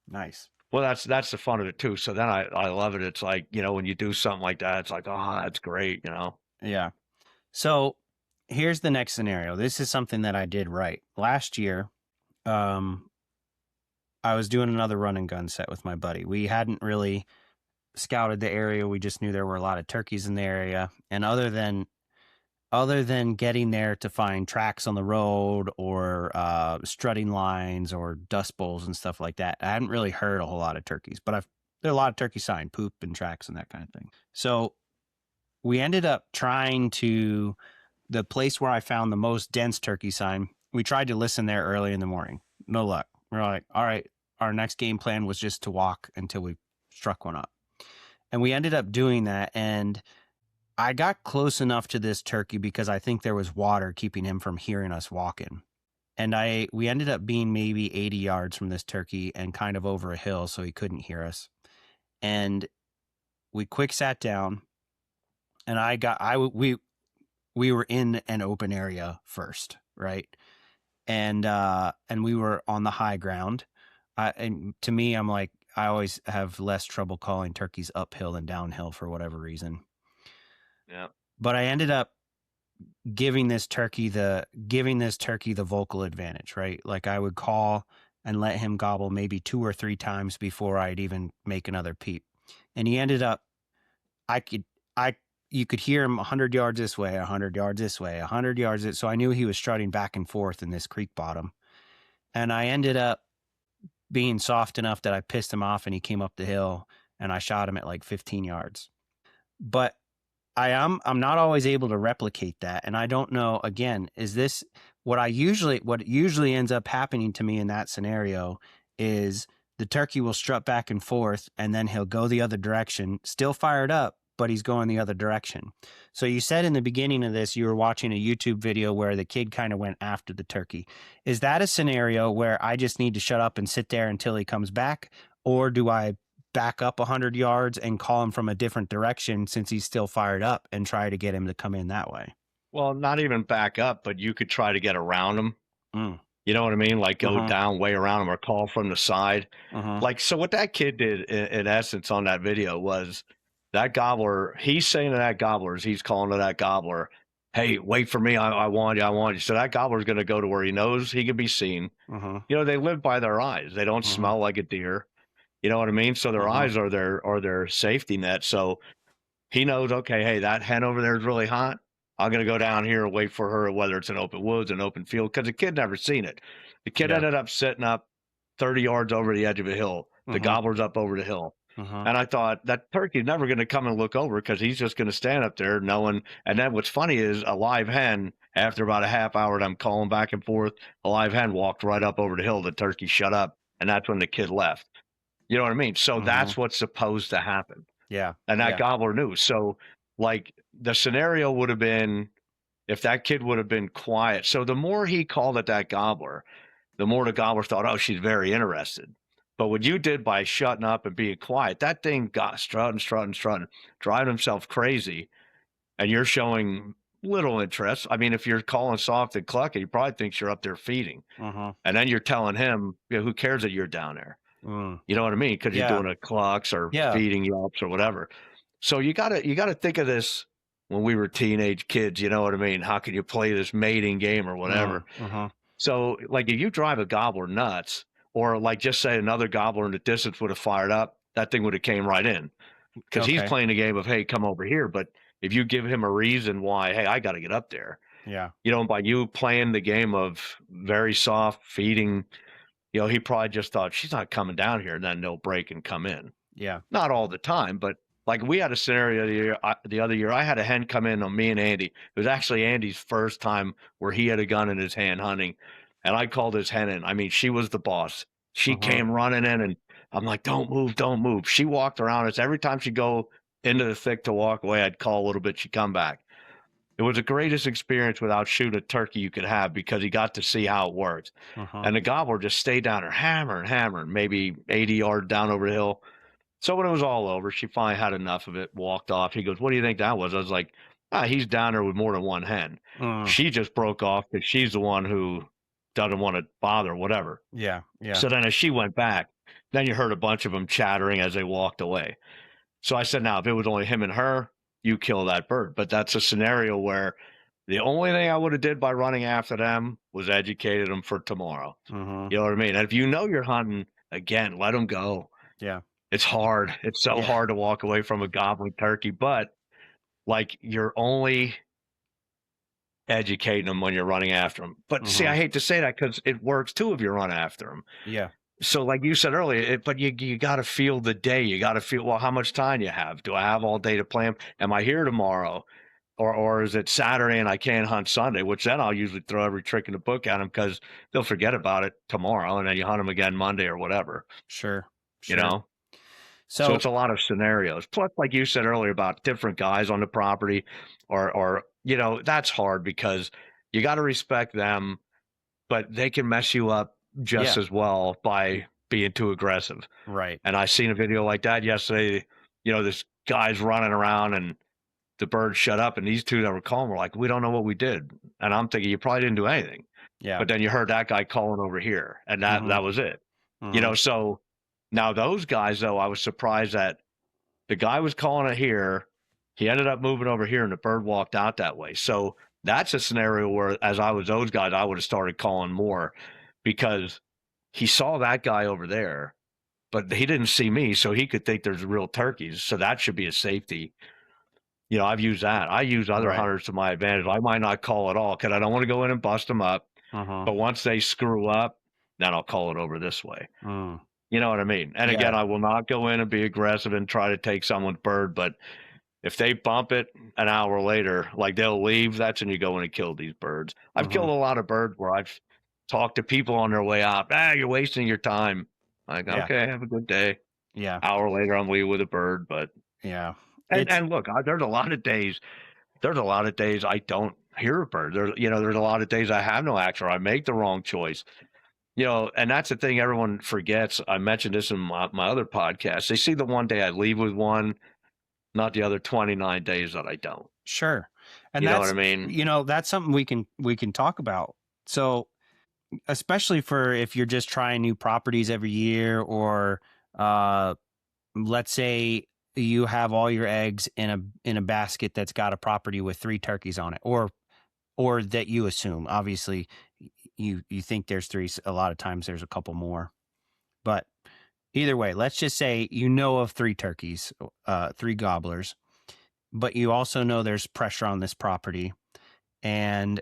nice. Well, that's the fun of it too. So then I love it. It's like, when you do something like that, it's like, oh, that's great, Yeah. So here's the next scenario. This is something that I did right. Last year, I was doing another run and gun set with my buddy. We hadn't really scouted the area. We just knew there were a lot of turkeys in the area. And other than getting there to find tracks on the road or strutting lines or dust bowls and stuff like that, I hadn't really heard a whole lot of turkeys, but there are a lot of turkey sign, poop and tracks and that kind of thing. So we ended up trying the place where I found the most dense turkey sign. We tried to listen there early in the morning. No luck. We're like, all right, our next game plan was just to walk until we struck one up. And we ended up doing that. And I got close enough to this turkey because I think there was water keeping him from hearing us walking. And we ended up being maybe 80 yards from this turkey and kind of over a hill, so he couldn't hear us. And we quick sat down, and we were in an open area first, right? And we were on the high ground. And to me, I'm like, I always have less trouble calling turkeys uphill than downhill for whatever reason. Yeah. But I ended up giving this turkey the vocal advantage, right? Like I would call and let him gobble maybe 2 or 3 times before I'd even make another peep. And he ended up, you could hear him 100 yards this way, 100 yards this way, 100 yards. So I knew he was strutting back and forth in this creek bottom. And I ended up being soft enough that I pissed him off and he came up the hill and I shot him at like 15 yards. But I'm not always able to replicate that. And I don't know, again, is this what usually ends up happening to me in that scenario is the turkey will strut back and forth and then he'll go the other direction, still fired up, but he's going the other direction. So you said in the beginning of this, you were watching a YouTube video where the kid kind of went after the turkey. Is that a scenario where I just need to shut up and sit there until he comes back? Or do I back up 100 yards and call him from a different direction since he's still fired up and try to get him to come in that way. Well, not even back up, but you could try to get around him. Mm. You know what I mean? Like go Uh-huh. down way around him or call from the side. Uh-huh. Like, so what that kid did in essence on that video was that gobbler, he's saying to that gobbler, he's calling to that gobbler, hey, wait for me. I want you. I want you. So that gobbler's going to go to where he knows he can be seen. Uh-huh. You know, they live by their eyes. They don't Uh-huh. smell like a deer. You know what I mean? So their Uh-huh. eyes are their safety net. So he knows, okay, hey, that hen over there is really hot. I'm going to go down here and wait for her, whether it's an open woods, an open field, because the kid never seen it. The kid Yeah. ended up sitting up 30 yards over the edge of a hill. The Uh-huh. gobbler's up over the hill. Uh-huh. And I thought that turkey's never going to come and look over because he's just going to stand up there knowing. And then what's funny is a live hen, after about a half hour, I'm calling back and forth, a live hen walked right up over the hill. The turkey shut up. And that's when the kid left. You know what I mean? So that's what's supposed to happen. Yeah. And that Yeah. gobbler knew. So, like, the scenario would have been if that kid would have been quiet. So the more he called at that gobbler, the more the gobbler thought, oh, she's very interested. But what you did by shutting up and being quiet, that thing got strutting, driving himself crazy. And you're showing little interest. I mean, if you're calling soft and clucking, he probably thinks you're up there feeding. Uh-huh. And then you're telling him, you know, who cares that you're down there? Mm. You know what I mean? Because you're Yeah. doing a clucks or Yeah. feeding yelps or whatever. So you gotta think of this when we were teenage kids. You know what I mean? How can you play this mating game or whatever? Uh-huh. So, like, if you drive a gobbler nuts, or like just say another gobbler in the distance would have fired up, that thing would have came right in because he's Okay. playing a game of, hey, come over here. But if you give him a reason why, hey, I got to get up there, Yeah. you know, by you playing the game of very soft feeding, you know, he probably just thought she's not coming down here, and then they'll break and come in. Yeah. Not all the time, but like we had a scenario the other year. I had a hen come in on me and Andy. It was actually Andy's first time where he had a gun in his hand hunting, and I called his hen in. I mean, she was the boss. She Uh-huh. came running in, and I'm like, "Don't move, don't move." She walked around us every time she'd go into the thick to walk away. I'd call a little bit. She'd come back. It was the greatest experience without shooting a turkey you could have because he got to see how it works. Uh-huh. And the gobbler just stayed down there, hammering, maybe 80 yards down over the hill. So when it was all over, she finally had enough of it, walked off. He goes, "What do you think that was?" I was like, he's down there with more than one hen. She just broke off because she's the one who doesn't want to bother, whatever. Yeah. Yeah. So then as she went back, then you heard a bunch of them chattering as they walked away. So I said, now, if it was only him and her, you kill that bird. But that's a scenario where the only thing I would have did by running after them was educated them for tomorrow. Uh-huh. You know what I mean? And if you know you're hunting, again, let them go. Yeah. It's hard. It's so hard to walk away from a gobbling turkey, but like you're only educating them when you're running after them. But see, I hate to say that because it works too if you run after them. Yeah. So like you said earlier, but you got to feel the day. You got to feel, well, how much time you have? Do I have all day to plan? Am I here tomorrow? Or is it Saturday and I can't hunt Sunday, which then I'll usually throw every trick in the book at them because they'll forget about it tomorrow and then you hunt them again Monday or whatever. Sure. You know? So it's a lot of scenarios. Plus, like you said earlier about different guys on the property or you know, that's hard because you got to respect them, but they can mess you up just as well by being too aggressive. Right. And I seen a video like that yesterday. You know, this guy's running around and the bird shut up, and these two that were calling were like, "We don't know what we did." And I'm thinking, you probably didn't do anything. Yeah. But then you heard that guy calling over here, and that was it. You know, so now those guys, though, I was surprised that the guy was calling it here. He ended up moving over here, and the bird walked out that way. So that's a scenario where, as I was those guys, I would have started calling more because he saw that guy over there, but he didn't see me, so he could think there's real turkeys. So that should be a safety. You know, I've used that. I use other hunters to my advantage. I might not call at all because I don't want to go in and bust them up. But once they screw up, then I'll call it over this way. You know what I mean? And again, I will not go in and be aggressive and try to take someone's bird. But if they bump it an hour later, like they'll leave, that's when you go in and kill these birds. I've killed a lot of birds where I've talked to people on their way out. You're wasting your time. Like, okay, have a good day. Yeah. Hour later, I'm leaving with a bird. But and look, there's a lot of days. There's a lot of days I don't hear a bird. There's a lot of days I have no action or I make the wrong choice. And that's the thing everyone forgets. I mentioned this in my other podcast. They see the one day I leave with one, not the other 29 days that I don't. Sure. And You know what I that's, mean? that's something we can talk about. So, especially for if you're just trying new properties every year, or uh let's say you have all your eggs in a basket that's got a property with 3 turkeys on it, or that you assume. Obviously, you think there's 3. A lot of times there's a couple more. But either way, let's just say of 3 turkeys, 3 gobblers, but you also know there's pressure on this property, and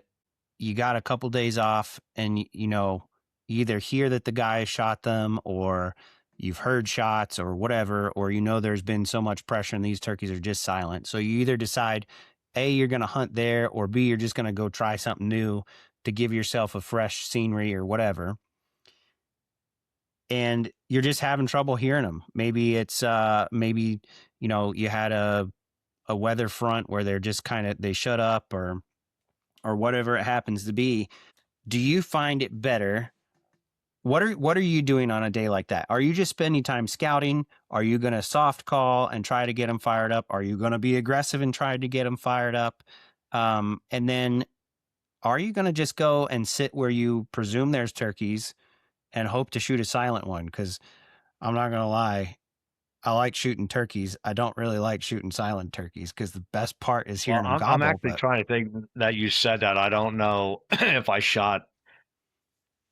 you got a couple days off, and you either hear that the guy shot them, or you've heard shots or whatever, or there's been so much pressure and these turkeys are just silent. So you either decide, A, you're going to hunt there, or B, you're just going to go try something new to give yourself a fresh scenery or whatever. And you're just having trouble hearing them. Maybe it's maybe you had a weather front where they're just they shut up, or whatever it happens to be. Do you find it better? What are you doing on a day like that? Are you just spending time scouting? Are you going to soft call and try to get them fired up? Are you going to be aggressive and try to get them fired up? And then are you going to just go and sit where you presume there's turkeys and hope to shoot a silent one? Because I'm not going to lie, I like shooting turkeys. I don't really like shooting silent turkeys, because the best part is Well, hearing them I'm gobble. actually trying to think that you said that. I don't know if I shot.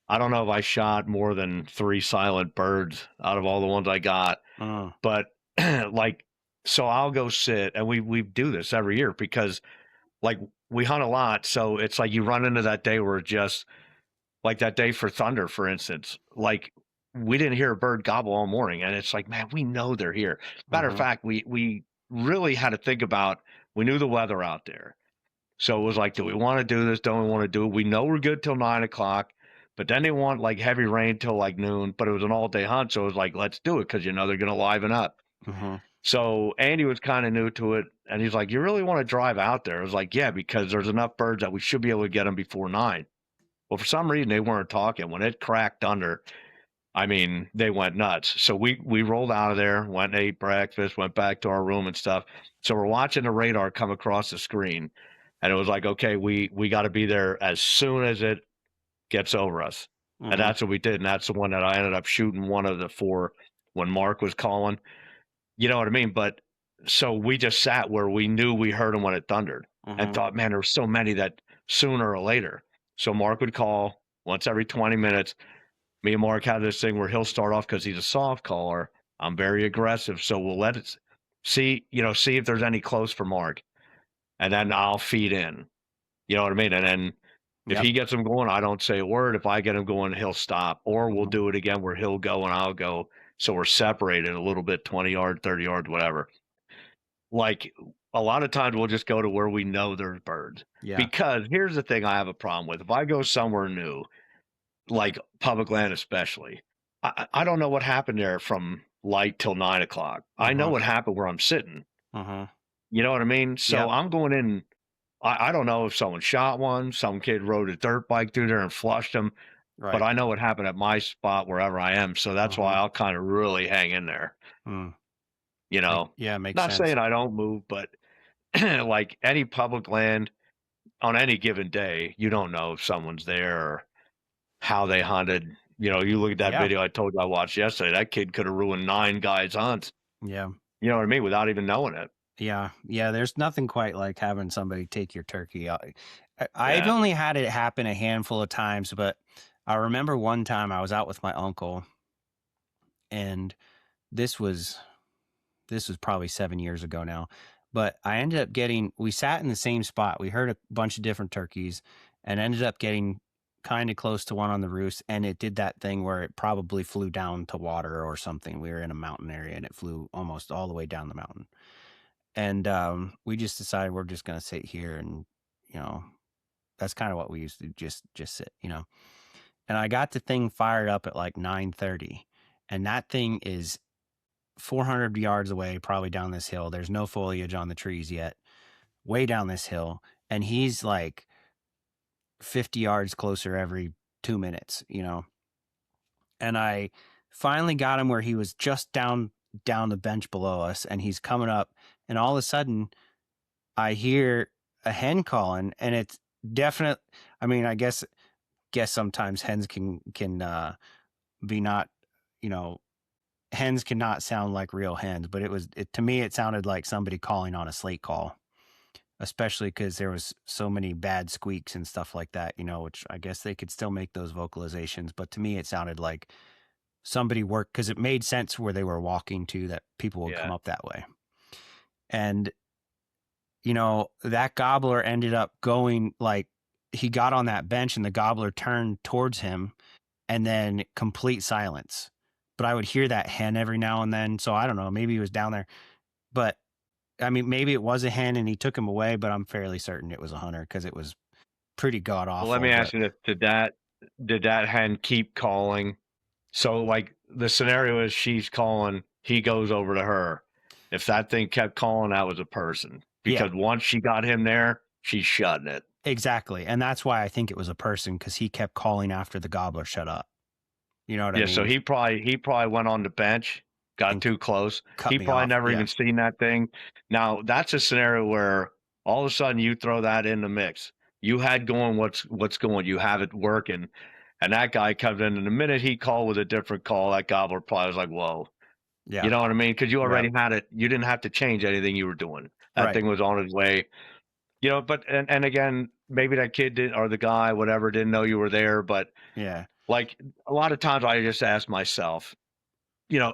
I don't know if I shot more than 3 silent birds out of all the ones I got. Mm, But like, so I'll go sit, and we do this every year because like we hunt a lot. So it's like you run into that day where it just like that day for thunder, for instance, like we didn't hear a bird gobble all morning, and it's like, man, we know they're here. Matter of mm-hmm, fact, we really had to think about. We knew the weather out there, so it was like, do we want to do this? Don't we want to do it? We know we're good till 9 o'clock, but then they want like heavy rain till like noon. But it was an all day hunt, so it was like, let's do it because they're gonna liven up. mm-hmm, So Andy was kind of new to it, and he's like, "You really want to drive out there?" I was like, "Yeah, because there's enough birds that we should be able to get them before 9." Well, for some reason, they weren't talking. When it cracked thunder, I mean, they went nuts. So we rolled out of there, went and ate breakfast, went back to our room and stuff. So we're watching the radar come across the screen, and it was like, okay, we got to be there as soon as it gets over us, and mm-hmm, that's what we did. And that's the one that I ended up shooting one of the 4 when Mark was calling. You know what I mean? But so we just sat where we knew we heard them when it thundered, and mm-hmm, thought, man, there were so many that sooner or later. So Mark would call once every 20 minutes. Me and Mark had this thing where he'll start off because he's a soft caller. I'm very aggressive, so we'll let it see if there's any close for Mark, and then I'll feed in. You know what I mean? And then if yep, he gets him going, I don't say a word. If I get him going, he'll stop, or we'll mm-hmm, do it again where he'll go and I'll go. So we're separated a little bit, 20 yards, 30 yards, whatever. Like a lot of times we'll just go to where we know there's birds. yeah, Because here's the thing I have a problem with. If I go somewhere new, like public land especially, I don't know what happened there from light till 9 o'clock. I know mm-hmm, what happened where I'm sitting. mm-hmm, You know what I mean? So yep, I'm going in. I don't know if someone shot one, some kid rode a dirt bike through there and flushed them, but right, I know what happened at my spot wherever I am. So that's why mm-hmm, I'll kind of really hang in there. mm. You know, Yeah, makes not sense. saying I don't move, but like any public land on any given day, you don't know if someone's there or how they hunted. You look at that Yeah, video I told you I watched yesterday. That kid could have ruined 9 guys' hunts. yeah, You know what I mean? Without even knowing it. yeah, yeah. There's nothing quite like having somebody take your turkey. I've Yeah. only had it happen a handful of times, but I remember one time I was out with my uncle, and this was this was probably 7 years ago now. But I ended up we sat in the same spot. We heard a bunch of different turkeys, and ended up getting kind of close to one on the roost. And it did that thing where it probably flew down to water or something. We were in a mountain area, and it flew almost all the way down the mountain. And we just decided we're just going to sit here. And, you know, that's kind of what we used to just sit. And I got the thing fired up at like 9:30. And that thing is 400 yards away, probably down this hill. There's no foliage on the trees yet, way down this hill. And he's like 50 yards closer every 2 minutes. and I finally got him where he was just down the bench below us, and he's coming up, and all of a sudden I hear a hen calling, and it's definite. I mean, I guess sometimes hens can be not, you know, hens cannot sound like real hens, but to me it sounded like somebody calling on a slate call, especially because there was so many bad squeaks and stuff like that, which I guess they could still make those vocalizations, but to me it sounded like somebody worked, because it made sense where they were walking to, that people would come Yeah. up that way. And that gobbler ended up going, like, he got on that bench and the gobbler turned towards him, and then complete silence. But I would hear that hen every now and then. So I don't know, maybe he was down there. But I mean, maybe it was a hen and he took him away, but I'm fairly certain it was a hunter because it was pretty god Well, let awful. me But ask you this: did that hen keep calling? So, like, the scenario is she's calling, he goes over to her. If that thing kept calling, that was a person. yeah, Because once she got him there, she's shutting it. exactly. And that's why I think it was a person, because he kept calling after the gobbler shut up. You know what I Yeah, so mean? he probably went on the bench, got And too close. cut He me probably off. never Yeah. even seen that thing. Now, that's a scenario where all of a sudden you throw that in the mix. You had going what's going. You have it working. And that guy comes in, and the minute he called with a different call, that gobbler probably was like, whoa. You Yeah. know what I mean? Because you Yeah. already had it. You didn't have to change anything you were doing. That Right. thing was on its way. But and again, maybe that kid did, or the guy, whatever, didn't know you were there. But Yeah. like a lot of times, I just ask myself,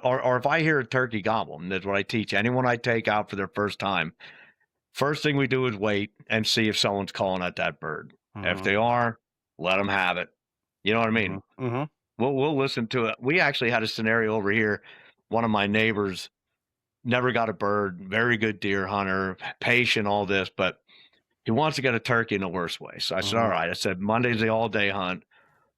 or if I hear a turkey gobble, and that's what I teach anyone I take out for their first time. First thing we do is wait and see if someone's calling at that bird. If Mm-hmm. they are, let them have it. You know what I Mm-hmm. mean? Mm-hmm. We'll listen to it. We actually had a scenario over here. One of my neighbors never got a bird, very good deer hunter, patient, all this, but he wants to get a turkey in the worst way. So I said, all Mm-hmm. right. I said, Monday's the all day hunt.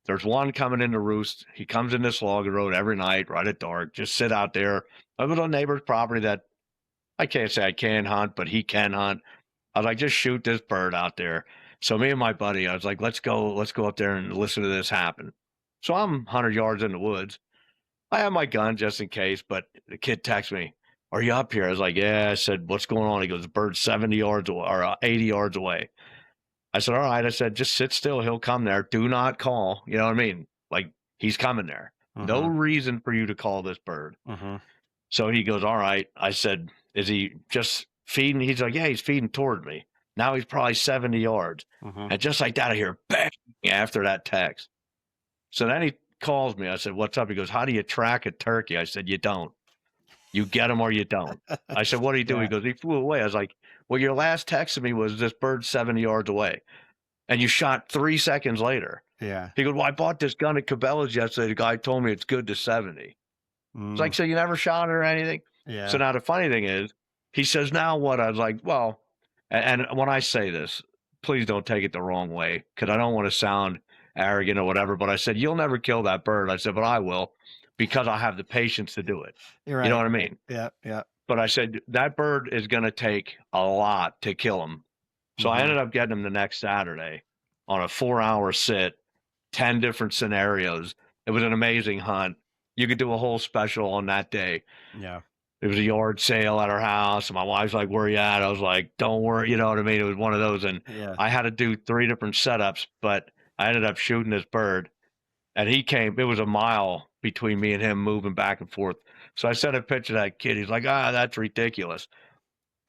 There's one coming in the roost. He comes in this log road every night, right at dark. Just sit out there. I was on a neighbor's property that I can't say I can hunt, but he can hunt. I was like, just shoot this bird out there. So me and my buddy, I was like, let's go up there and listen to this happen. So I'm 100 yards in the woods. I have my gun just in case, but the kid texts me, "Are you up here?" I was like, "Yeah." I said, "What's going on?" He goes, "Bird's 70 yards away, or 80 yards away." I said, "All right." I said, "Just sit still. He'll come there. Do not call." You know what I mean? Like, he's coming there. No Mm-hmm. reason for you to call this bird. Mm-hmm. So he goes, "All right." I said, "Is he just feeding?" He's like, "Yeah, he's feeding toward me." Now he's probably 70 yards. Mm-hmm. And just like that, I hear bang after that text. So then he calls me. I said, "What's up?" He goes, "How do you track a turkey?" I said, "You don't. You get them or you don't." I said, "What do you do?" He Yeah. goes, "He flew away." I was like, "Well, your last text to me was this bird 70 yards away, and you shot 3 seconds later." Yeah. He goes, "Well, I bought this gun at Cabela's yesterday. The guy told me it's good to 70." It's Mm. like, "So you never shot it or anything?" So Yeah. now the funny thing is, he says, "Now what?" I was like, "Well," and when I say this, please don't take it the wrong way, because I don't want to sound arrogant or whatever. But I said, "You'll never kill that bird." I said, "But I will, because I have the patience to do it." You're You know right. what I mean? Yeah. Yeah. But I said, that bird is going to take a lot to kill him. So I Mm-hmm. ended up getting him the next Saturday on a 4 hour sit, 10 different scenarios. It was an amazing hunt. You could do a whole special on that day. Yeah. It was a yard sale at our house. And my wife's like, "Where you at?" I was like, "Don't worry." You know what I mean? It was one of those. And Yeah. I had to do 3 different setups, but I ended up shooting this bird. And he came, it was a mile between me and him moving back and forth. So I sent a picture to that kid. He's like, "That's ridiculous."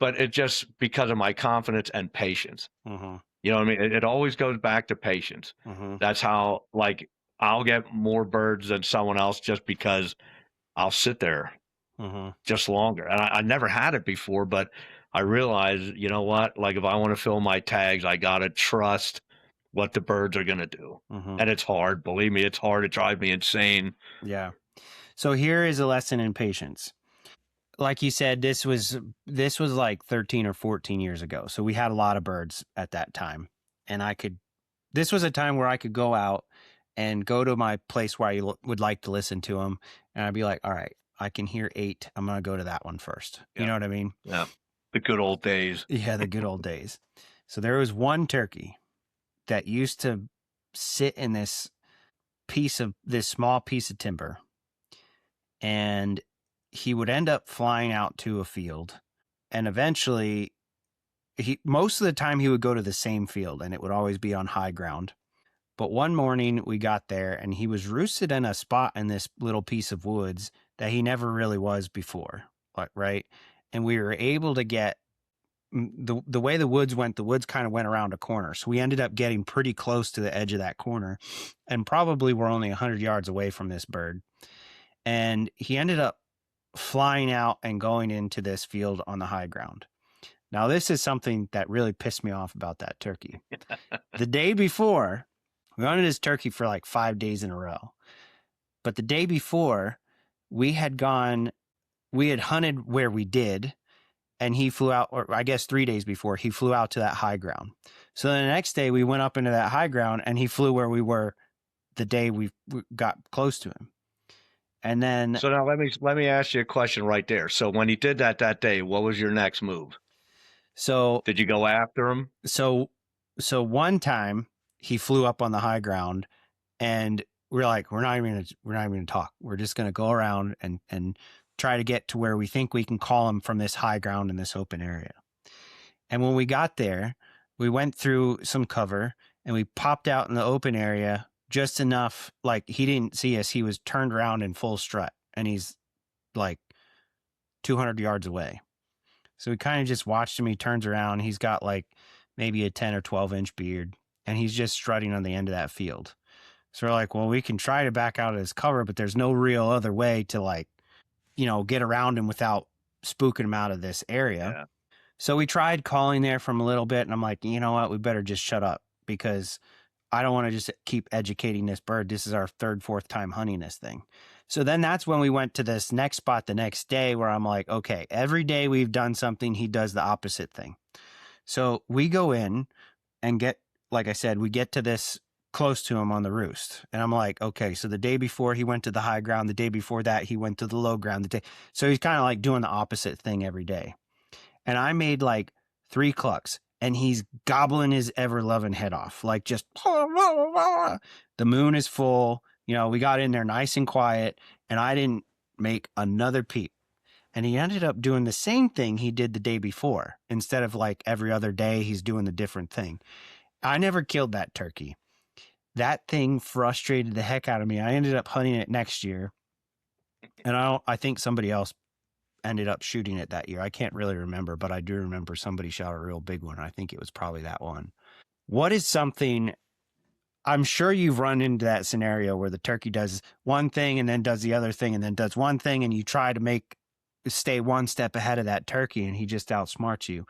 But it just because of my confidence and patience. Mm-hmm. You know what I mean? It always goes back to patience. Mm-hmm. That's how, like, I'll get more birds than someone else just because I'll sit there Mm-hmm. just longer. And I never had it before, but I realized, you know what? Like, if I want to fill my tags, I got to trust what the birds are going to do. Mm-hmm. And it's hard. Believe me, it's hard. It drives me insane. Yeah. So here is a lesson in patience. Like you said, this was like 13 or 14 years ago. So we had a lot of birds at that time. And this was a time where I could go out and go to my place where I would like to listen to them. And I'd be like, all right, I can hear 8. I'm going to go to that one first. You Yeah. know what I mean? Yeah. The good old days. Yeah, the good old days. So there was one turkey that used to sit in this small piece of timber, and he would end up flying out to a field, and eventually most of the time he would go to the same field, and it would always be on high ground. But one morning we got there, and he was roosted in a spot in this little piece of woods that he never really was before, right? And we were able to get the way the woods kind of went around a corner. So we ended up getting pretty close to the edge of that corner, and probably we're only 100 yards away from this bird. And he ended up flying out and going into this field on the high ground. Now, this is something that really pissed me off about that turkey. The day before, we hunted this turkey for like 5 days in a row. But the day before, we had hunted where we did, and he flew out, or I guess 3 days before, he flew out to that high ground. So the next day, we went up into that high ground, and he flew where we were the day we got close to him. And then, so now let me ask you a question right there. So when he did that day, what was your next move? So did you go after him? So one time he flew up on the high ground, and we're like, we're not even gonna talk. We're just gonna go around and try to get to where we think we can call him from this high ground in this open area. And when we got there, we went through some cover, and we popped out in the open area just enough, like he didn't see us. He was turned around in full strut, and he's like 200 yards away. So we kind of just watched him. He turns around. He's got like maybe a 10 or 12-inch beard, and he's just strutting on the end of that field. So we're like, well, we can try to back out of his cover, but there's no real other way to get around him without spooking him out of this area. Yeah. So we tried calling there from a little bit, and I'm like, you know what? We better just shut up, because I don't want to just keep educating this bird. This is our third, fourth time hunting this thing. So then that's when we went to this next spot the next day, where I'm like, okay, every day we've done something, he does the opposite thing. So we go in and like I said, we get to this close to him on the roost. And I'm like, okay, so the day before he went to the high ground, the day before that he went to the low ground. So he's kind of like doing the opposite thing every day. And I made like 3 clucks, and he's gobbling his ever-loving head off, like just the moon is full. We got in there nice and quiet, and I didn't make another peep. And he ended up doing the same thing he did the day before. Instead of like every other day, he's doing the different thing. I never killed that turkey. That thing frustrated the heck out of me. I ended up hunting it next year, and I think somebody else ended up shooting it that year. I can't really remember, but I do remember somebody shot a real big one. I think it was probably that one. What is something, I'm sure you've run into that scenario where the turkey does one thing and then does the other thing and then does one thing, and you try to stay one step ahead of that turkey, and he just outsmarts you.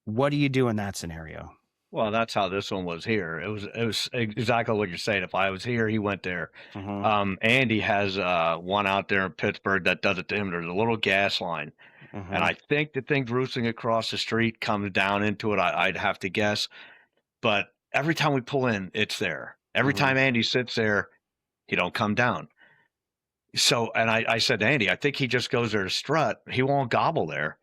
What do you do in that scenario? Well, that's how this one was here. It was exactly what you're saying. If I was here, he went there. Andy has one out there in Pittsburgh that does it to him. There's a little gas line, and I think the thing roosting across the street comes down into it. I'd have to guess, but every time we pull in, it's there. Every time Andy sits there, he don't come down. So, and I said to Andy, I think he just goes there to strut. He won't gobble there.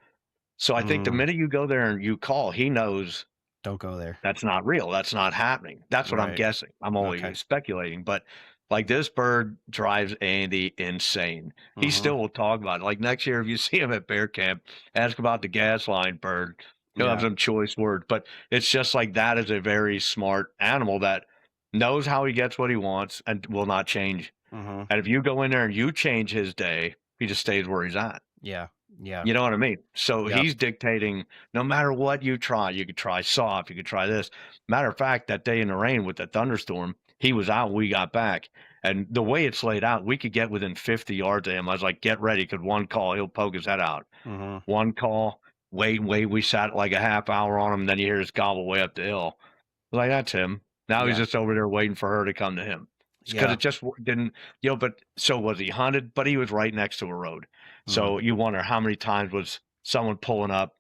So I think the minute you go there and you call, he knows. Don't go there. That's not real. That's not happening. That's what I'm guessing. I'm only speculating. But like, this bird drives Andy insane. He still will talk about it. Like, next year, if you see him at bear camp, ask about the gas line bird. He'll have some choice words. But it's just like, that is a very smart animal that knows how he gets what he wants and will not change. And if you go in there and you change his day, he just stays where he's at. Yeah. Yeah. You know what I mean? So he's dictating, no matter what you try. You could try soft, you could try this. Matter of fact, that day in the rain with the thunderstorm, he was out, we got back. And the way it's laid out, we could get within 50 yards of him. I was like, get ready, because one call, he'll poke his head out. One call, wait. We sat like a half hour on him, and then you hear his gobble way up the hill. Like, that's him. Now he's just over there waiting for her to come to him. Because it just didn't, but so was he hunted, but he was right next to a road. So you wonder how many times was someone pulling up,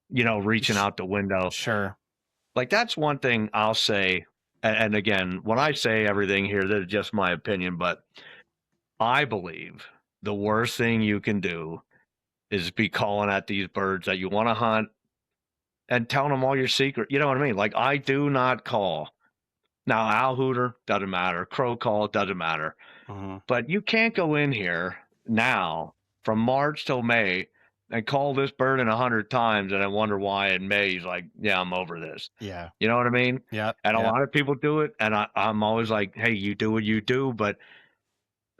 reaching out the window. Sure. Like, that's one thing I'll say. And again, when I say everything here, that's just my opinion, but I believe the worst thing you can do is be calling at these birds that you want to hunt and telling them all your secret. You know what I mean? Like, I do not call. Now, owl hooter, doesn't matter. Crow call, doesn't matter. But you can't go in here now from March till May and call this bird in 100 times and then wonder why in May he's like, yeah, I'm over this. Yeah. You know what I mean? Yep. And a Yep. lot of people do it. And I'm always like, hey, you do what you do. But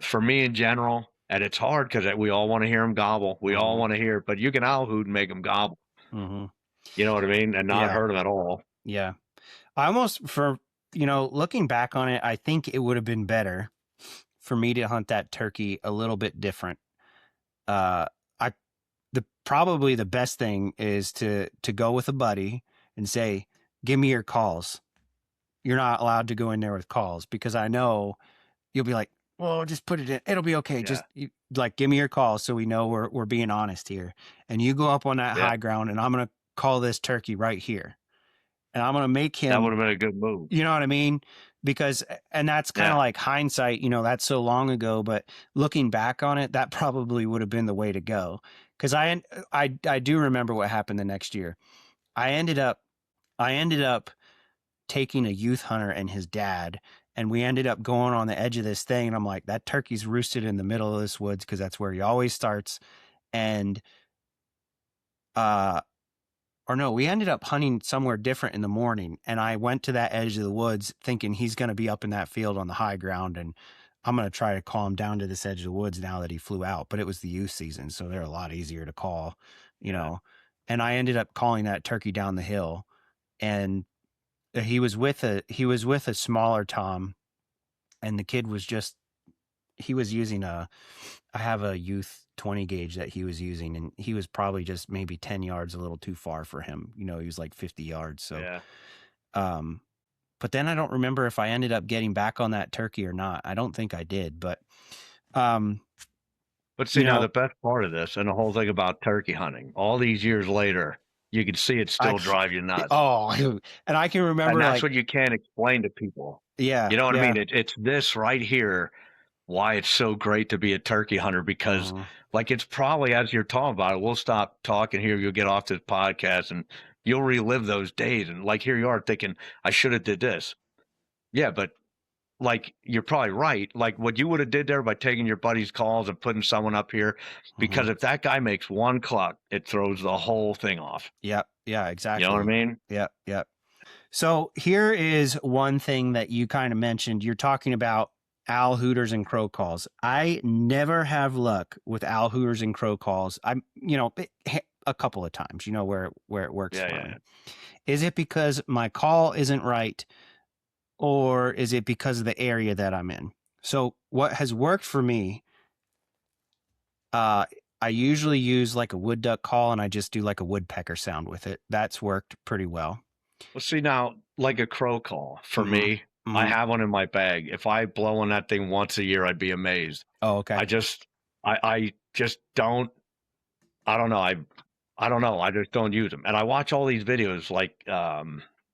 for me in general, and it's hard because we all want to hear him gobble. We all want to hear it. But you can owl hoot and make him gobble. You know what I mean? And not hurt him at all. Yeah. I almost, looking back on it, I think it would have been better for me to hunt that turkey a little bit different. Probably the best thing is to go with a buddy and say, give me your calls. You're not allowed to go in there with calls, because I know you'll be like, well, just put it in. It'll be okay. Just give me your calls so we know we're being honest here. And you go up on that high ground, and I'm going to call this turkey right here. And I'm going to make him. That would have been a good move. You know what I mean? Because, and that's kind of like hindsight, that's so long ago, but looking back on it, that probably would have been the way to go. Because I do remember what happened the next year. I ended up taking a youth hunter and his dad, and we ended up going on the edge of this thing. And I'm like, that turkey's roosted in the middle of this woods, because that's where he always starts. And, we ended up hunting somewhere different in the morning. And I went to that edge of the woods thinking he's going to be up in that field on the high ground, and I'm going to try to call him down to this edge of the woods now that he flew out. But it was the youth season, so they're a lot easier to call, and I ended up calling that turkey down the hill, and he was with a smaller tom, and the kid was he was using I have a youth 20 gauge that he was using, and he was probably just maybe 10 yards a little too far for him. He was like 50 yards. So, but then I don't remember if I ended up getting back on that turkey or not. I don't think I did, but see, now the best part of this and the whole thing about turkey hunting, all these years later, you can see it still drive you nuts. Oh, and I can remember, and that's what you can't explain to people. Yeah. You know what I mean? It's this right here, why it's so great to be a turkey hunter, because it's probably, as you're talking about it, we'll stop talking here, you'll get off this podcast and you'll relive those days. And here you are thinking, I should have did this. Yeah, but you're probably right. What you would have did there by taking your buddy's calls and putting someone up here, because if that guy makes one cluck, it throws the whole thing off. Yep. Yeah, exactly. You know what I mean? Yep. Yep. So here is one thing that you kind of mentioned. You're talking about owl hooters and crow calls. I never have luck with owl hooters and crow calls. I'm, a couple of times, where it works fine. Yeah. Is it because my call isn't right, or is it because of the area that I'm in? So what has worked for me, I usually use a wood duck call, and I just do a woodpecker sound with it. That's worked pretty well. Well, see, now, a crow call for me, I have one in my bag. If I blow on that thing once a year, I'd be amazed. Oh, okay. I just don't. I don't know. I don't know. I just don't use them. And I watch all these videos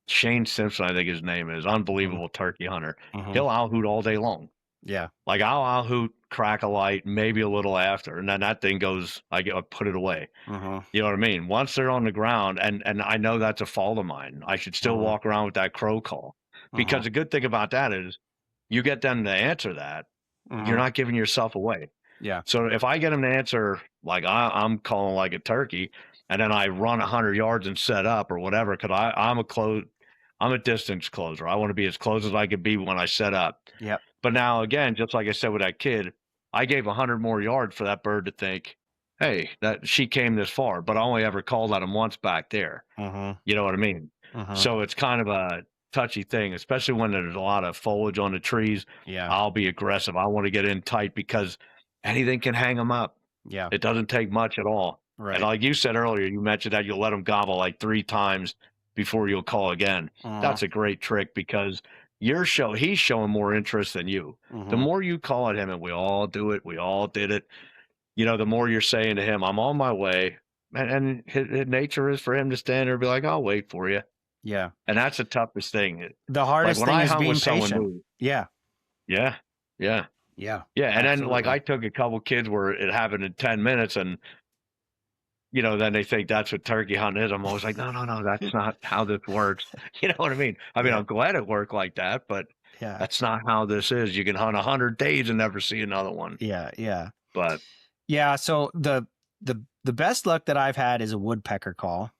Shane Simpson, I think his name is, unbelievable turkey hunter. He'll owl hoot all day long. Yeah. I'll owl hoot, crack a light, maybe a little after, and then that thing goes, I put it away. You know what I mean? Once they're on the ground, and I know that's a fault of mine, I should still walk around with that crow call. Because the good thing about that is you get them to answer that, you're not giving yourself away. Yeah. So if I get them to answer I'm calling like a turkey, and then I run 100 yards and set up or whatever, because I'm a distance closer. I want to be as close as I could be when I set up. Yep. But now, again, just like I said with that kid, I gave 100 more yards for that bird to think, hey, that she came this far, but I only ever called at him once back there. You know what I mean? So it's kind of a touchy thing, especially when there's a lot of foliage on the trees. Yeah. I'll be aggressive. I want to get in tight because anything can hang them up. Yeah. It doesn't take much at all. Right. And like you said earlier, you mentioned that you'll let them gobble 3 times before you'll call again. That's a great trick, because he's showing more interest than you. The more you call at him, and we all do it, we all did it, the more you're saying to him, I'm on my way. And his nature is for him to stand there and be like, I'll wait for you. Yeah. And that's the toughest thing. The hardest thing is being patient. Yeah. Yeah. Yeah. Yeah. Yeah. And absolutely. then I took a couple kids where it happened in 10 minutes, and then they think that's what turkey hunting is. I'm always like, no, no, no, that's not how this works. You know what I mean? I mean, Yeah. I'm glad it worked like that, but Yeah. that's not how this is. You can hunt 100 days and never see another one. Yeah. Yeah. But Yeah. So the best luck that I've had is a woodpecker call.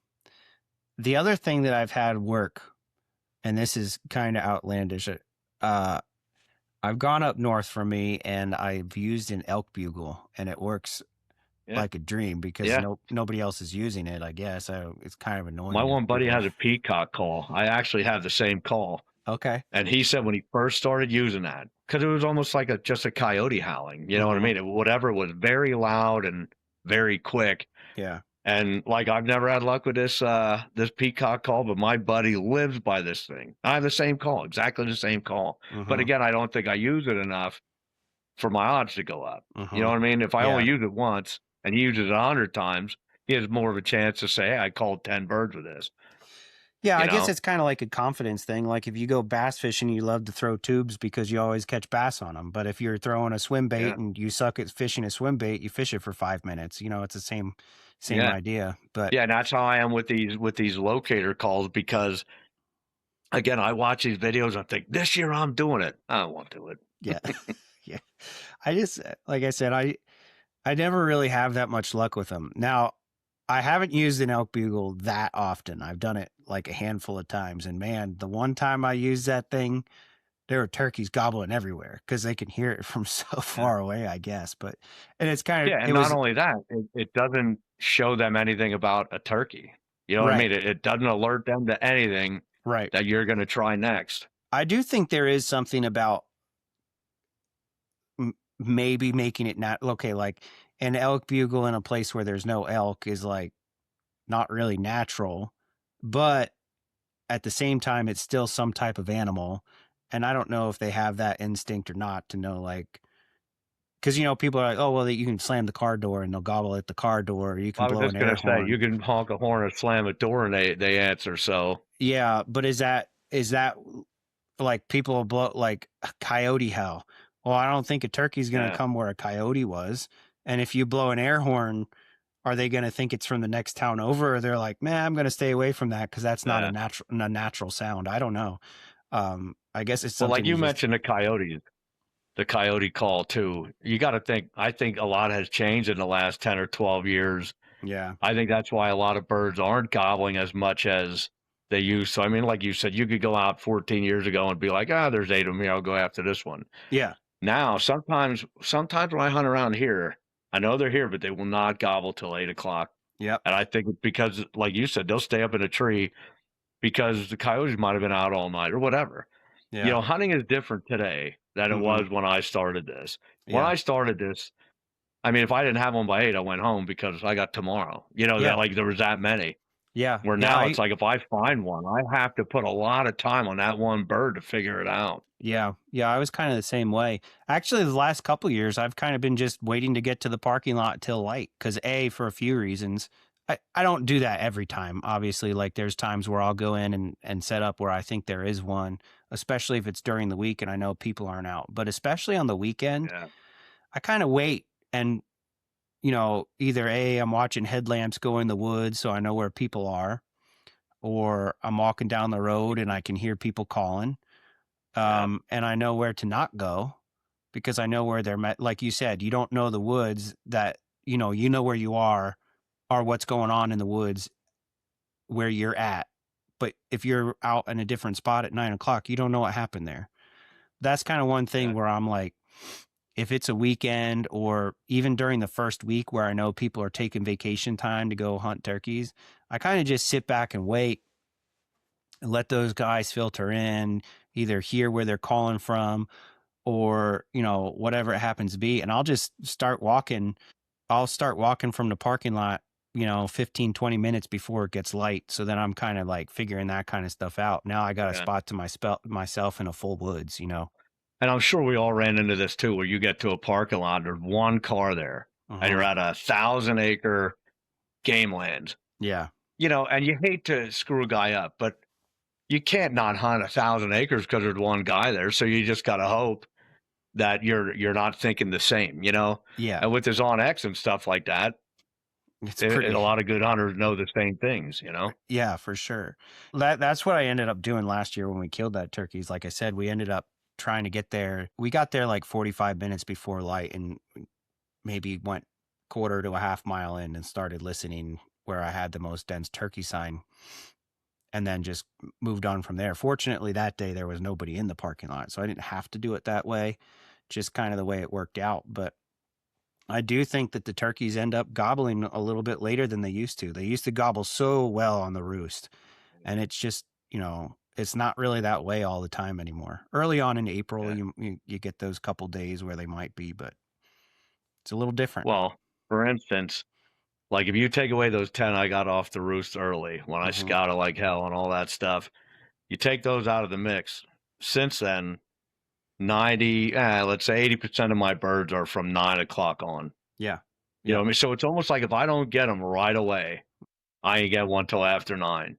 The other thing that I've had work, and this is kind of outlandish, uh, I've gone up north from me and I've used an elk bugle, and it works yeah, like a dream because yeah. nobody else is using it. I guess it's kind of My annoying if one buddy people. has a peacock call. I actually have the same call. Okay. And he said when he first started using that, because it was almost like just a coyote howling, you know what I Mm-hmm. mean? Whatever was very loud and very quick. Yeah. And like I've never had luck with this peacock call, but my buddy lives by this thing. I have the same call, exactly the same call. But Mm-hmm. again, I don't think I use it enough for my odds to go up. You know Mm-hmm. what I mean? If I Yeah. only use it once and he uses it 100 times, he has more of a chance to say, hey, I called 10 birds with this, Yeah, you I guess know? it's kind of like a confidence thing. Like if you go bass fishing, you love to throw tubes because you always catch bass on them. But if you're throwing a swim bait Yeah. and you suck at fishing a swim bait, you fish it for 5 minutes. It's the same Yeah. idea. But Yeah, and that's how I am with these locator calls because again, I watch these videos and I think this year I'm doing it. I won't do it. yeah, yeah. I just like I said, I never really have that much luck with them. Now, I haven't used an elk bugle that often. I've done it like a handful of times, and man, the one time I used that thing, there were turkeys gobbling everywhere because they can hear it from so Yeah. far away, I guess. But and it's kind of Yeah, and it not was only that, it doesn't show them anything about a turkey. You know what I right, mean? It doesn't alert them to anything right. that you're going to try next. I do think there is something about maybe making it not okay. Like an elk bugle in a place where there's no elk is like not really natural, but at the same time, it's still some type of animal. And I don't know if they have that instinct or not to know, like, because, people are like, oh, well, you can slam the car door and they'll gobble at the car door, or you can I was blow just an going air to say, horn. you can honk a horn or slam a door and they answer. So, Yeah. But is that like people will blow like a coyote howl? Well, I don't think a turkey's going to yeah, come where a coyote was. And if you blow an air horn, are they going to think it's from the next town over? Or they're like, man, I'm going to stay away from that because that's not a yeah. natural sound. I don't know. I guess it's Well, like something you you just mentioned the coyote call too. You got to think, I think a lot has changed in the last 10 or 12 years. yeah. I think that's why a lot of birds aren't gobbling as much as they used to. I mean, like you said, you could go out 14 years ago and be like, there's 8 of them here. I'll go after this one. Yeah. Now, sometimes when I hunt around here, I know they're here, but they will not gobble till 8 o'clock. Yep. And I think it's because, like you said, they'll stay up in a tree because the coyotes might have been out all night or whatever. Yeah. Hunting is different today than it Mm-hmm. was when I started this. When Yeah. I started this, I mean, if I didn't have one by 8, I went home because I got tomorrow. Yeah. That like there was that many. Yeah. Where Yeah. now it's like if I find one, I have to put a lot of time on that one bird to figure it out. Yeah. Yeah. I was kind of the same way. Actually, the last couple years, I've kind of been just waiting to get to the parking lot till light because for a few reasons. I don't do that every time. Obviously, like there's times where I'll go in and set up where I think there is one, especially if it's during the week and I know people aren't out. But especially on the weekend, Yeah. I kind of wait and either I'm watching headlamps go in the woods so I know where people are, or I'm walking down the road and I can hear people calling. Yeah. And I know where to not go because I know where they're met. Like you said, you don't know the woods that, you know where you are or what's going on in the woods where you're at. But if you're out in a different spot at 9 o'clock, you don't know what happened there. That's kind of one thing Yeah. where I'm like, if it's a weekend or even during the first week where I know people are taking vacation time to go hunt turkeys, I kind of just sit back and wait and let those guys filter in, either hear where they're calling from or, whatever it happens to be. And I'll just start walking. I'll start walking from the parking lot, 15, 20 minutes before it gets light. So then I'm kind of like figuring that kind of stuff out. Now I got a Yeah. spot to myself in a full woods. And I'm sure we all ran into this too, where you get to a parking lot, there's one car there, and you're Uh-huh. at 1,000-acre game land. Yeah. And you hate to screw a guy up, but you can't not hunt 1,000 acres because there's one guy there. So you just got to hope that you're not thinking the same. Yeah. And with his on X and stuff like that, It's A pretty. lot of good hunters know the same things, Yeah, for sure. That's what I ended up doing last year when we killed that turkey. Like I said, we ended up trying to get there. We got there like 45 minutes before light and maybe went quarter to a half mile in and started listening where I had the most dense turkey sign and then just moved on from there. Fortunately, that day there was nobody in the parking lot, so I didn't have to do it that way, just kind of the way it worked out. But I do think that the turkeys end up gobbling a little bit later than they used to. They used to gobble so well on the roost, and it's just, it's not really that way all the time anymore. Early on in April, Yeah. you get those couple days where they might be, but it's a little different. Well, for instance, like if you take away those 10 I got off the roost early when I Hmm. scouted like hell and all that stuff, you take those out of the mix. Since then, let's say 80% of my birds are from 9 o'clock on. Yeah. You know Yep. what I mean? So it's almost like if I don't get them right away, I ain't get one till after 9.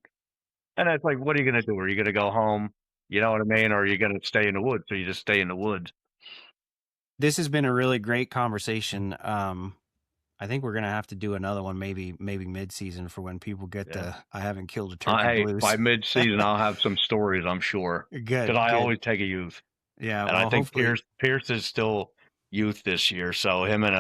And it's like, what are you going to do? Are you going to go home? You know what I mean? Or are you going to stay in the woods? So you just stay in the woods. This has been a really great conversation. I think we're gonna have to do another one, maybe mid-season for when people get Yeah. the I haven't killed a turkey Hey, blues. by mid-season, I'll have some stories, I'm sure, because Good, I good. always take a youth, Yeah, and I well, think hopefully, Pierce is still youth this year. So him and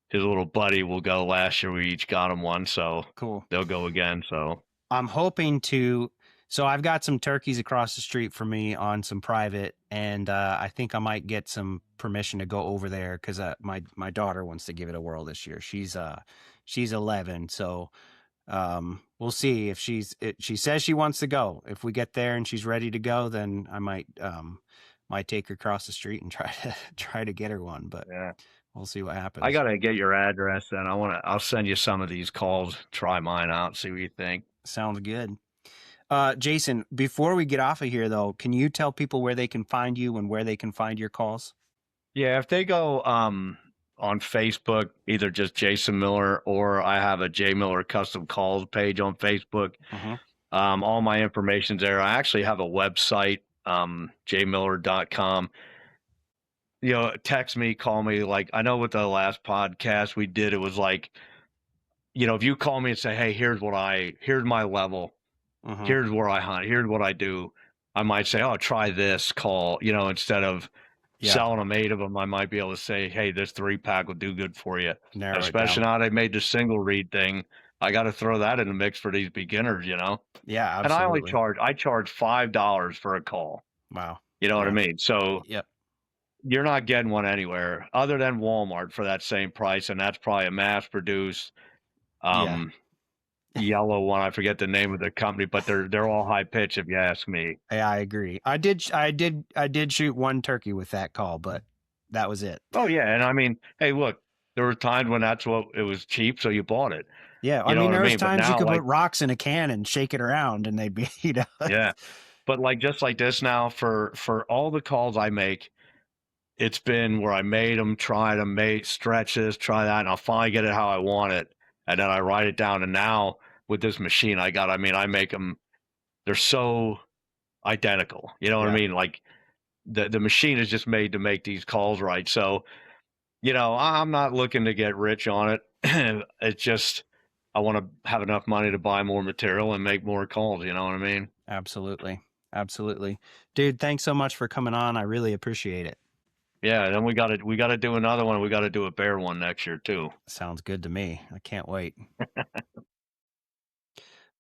his little buddy will go. Last year we each got him one, so cool. they'll go again. So I'm hoping to. So I've got some turkeys across the street from me on some private, and I think I might get some permission to go over there because my daughter wants to give it a whirl this year. She's 11, so we'll see if she says she wants to go. If we get there and she's ready to go, then I might take her across the street and try to get her one. But yeah, we'll see what I happens. gotta get your address, and I'll send you some of these calls. Try mine out, see what you think. Sounds good. Jason, before we get off of here, though, can you tell people where they can find you and where they can find your calls? Yeah, if they go on Facebook, either just Jason Miller or I have a J Miller Custom Calls page on Facebook. Mm-hmm. All my information's there. I actually have a website, jmiller.com. Text me, call me. Like I know with the last podcast we did, it was like, if you call me and say, hey, here's my level, Mm-hmm. here's where I hunt, here's what I do, I might say, oh, try this call, instead of Yeah, selling them 8 of them, I might be able to say, hey, this 3-pack will do good for you. And narrow it especially down. now they made the single read thing. I got to throw that in the mix for these beginners. Yeah, And absolutely. I charge $5 for a call. Wow. You know what I Yeah. mean? So Yep. you're not getting one anywhere other than Walmart for that same price. And that's probably a mass produced Yeah. um, yellow one. I forget the name of the company, but they're all high pitch if you ask me. Yeah, I agree. I did shoot one turkey with that call, but that was it. Oh yeah. And I mean, hey, look, there were times when that's what it was cheap, so you bought it. Yeah, I You know mean, what I there was mean? But times you now, could put like, rocks in a can and shake it around, and they'd be, yeah. But like just like this now, for all the calls I make, it's been where I made them, try to make stretch this, try that, and I'll finally get it how I want it, and then I write it down. And now with this machine I got, I mean, I make them. They're so identical. You know what I yeah, mean? Like the machine is just made to make these calls right. So I'm not looking to get rich on it. It's just I want to have enough money to buy more material and make more calls. You know what I mean? absolutely, absolutely, dude. Thanks so much for coming on. I really appreciate it. Yeah. Then we got to do another one. We got to do a bear one next year too. Sounds good to me. I can't wait.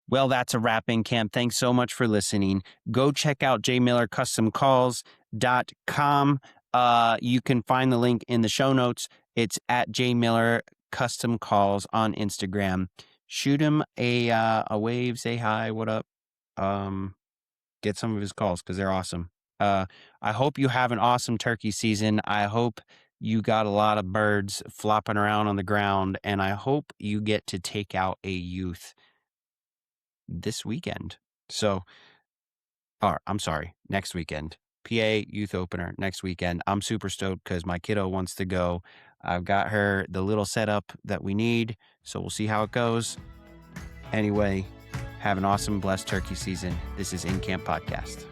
Well, that's a wrap in camp. Thanks so much for listening. Go check out jmillercustomcalls.com. You can find the link in the show notes. It's at jmillercustomcalls on Instagram. Shoot him a wave, say hi, what up? Get some of his calls because they're awesome. I hope you have an awesome turkey season. I hope you got a lot of birds flopping around on the ground, and I hope you get to take out a youth this weekend. So, or I'm sorry, next weekend. PA youth opener next weekend. I'm super stoked because my kiddo wants to go. I've got her the little setup that we need, so we'll see how it goes. Anyway, have an awesome, blessed turkey season. This is In Camp Podcast.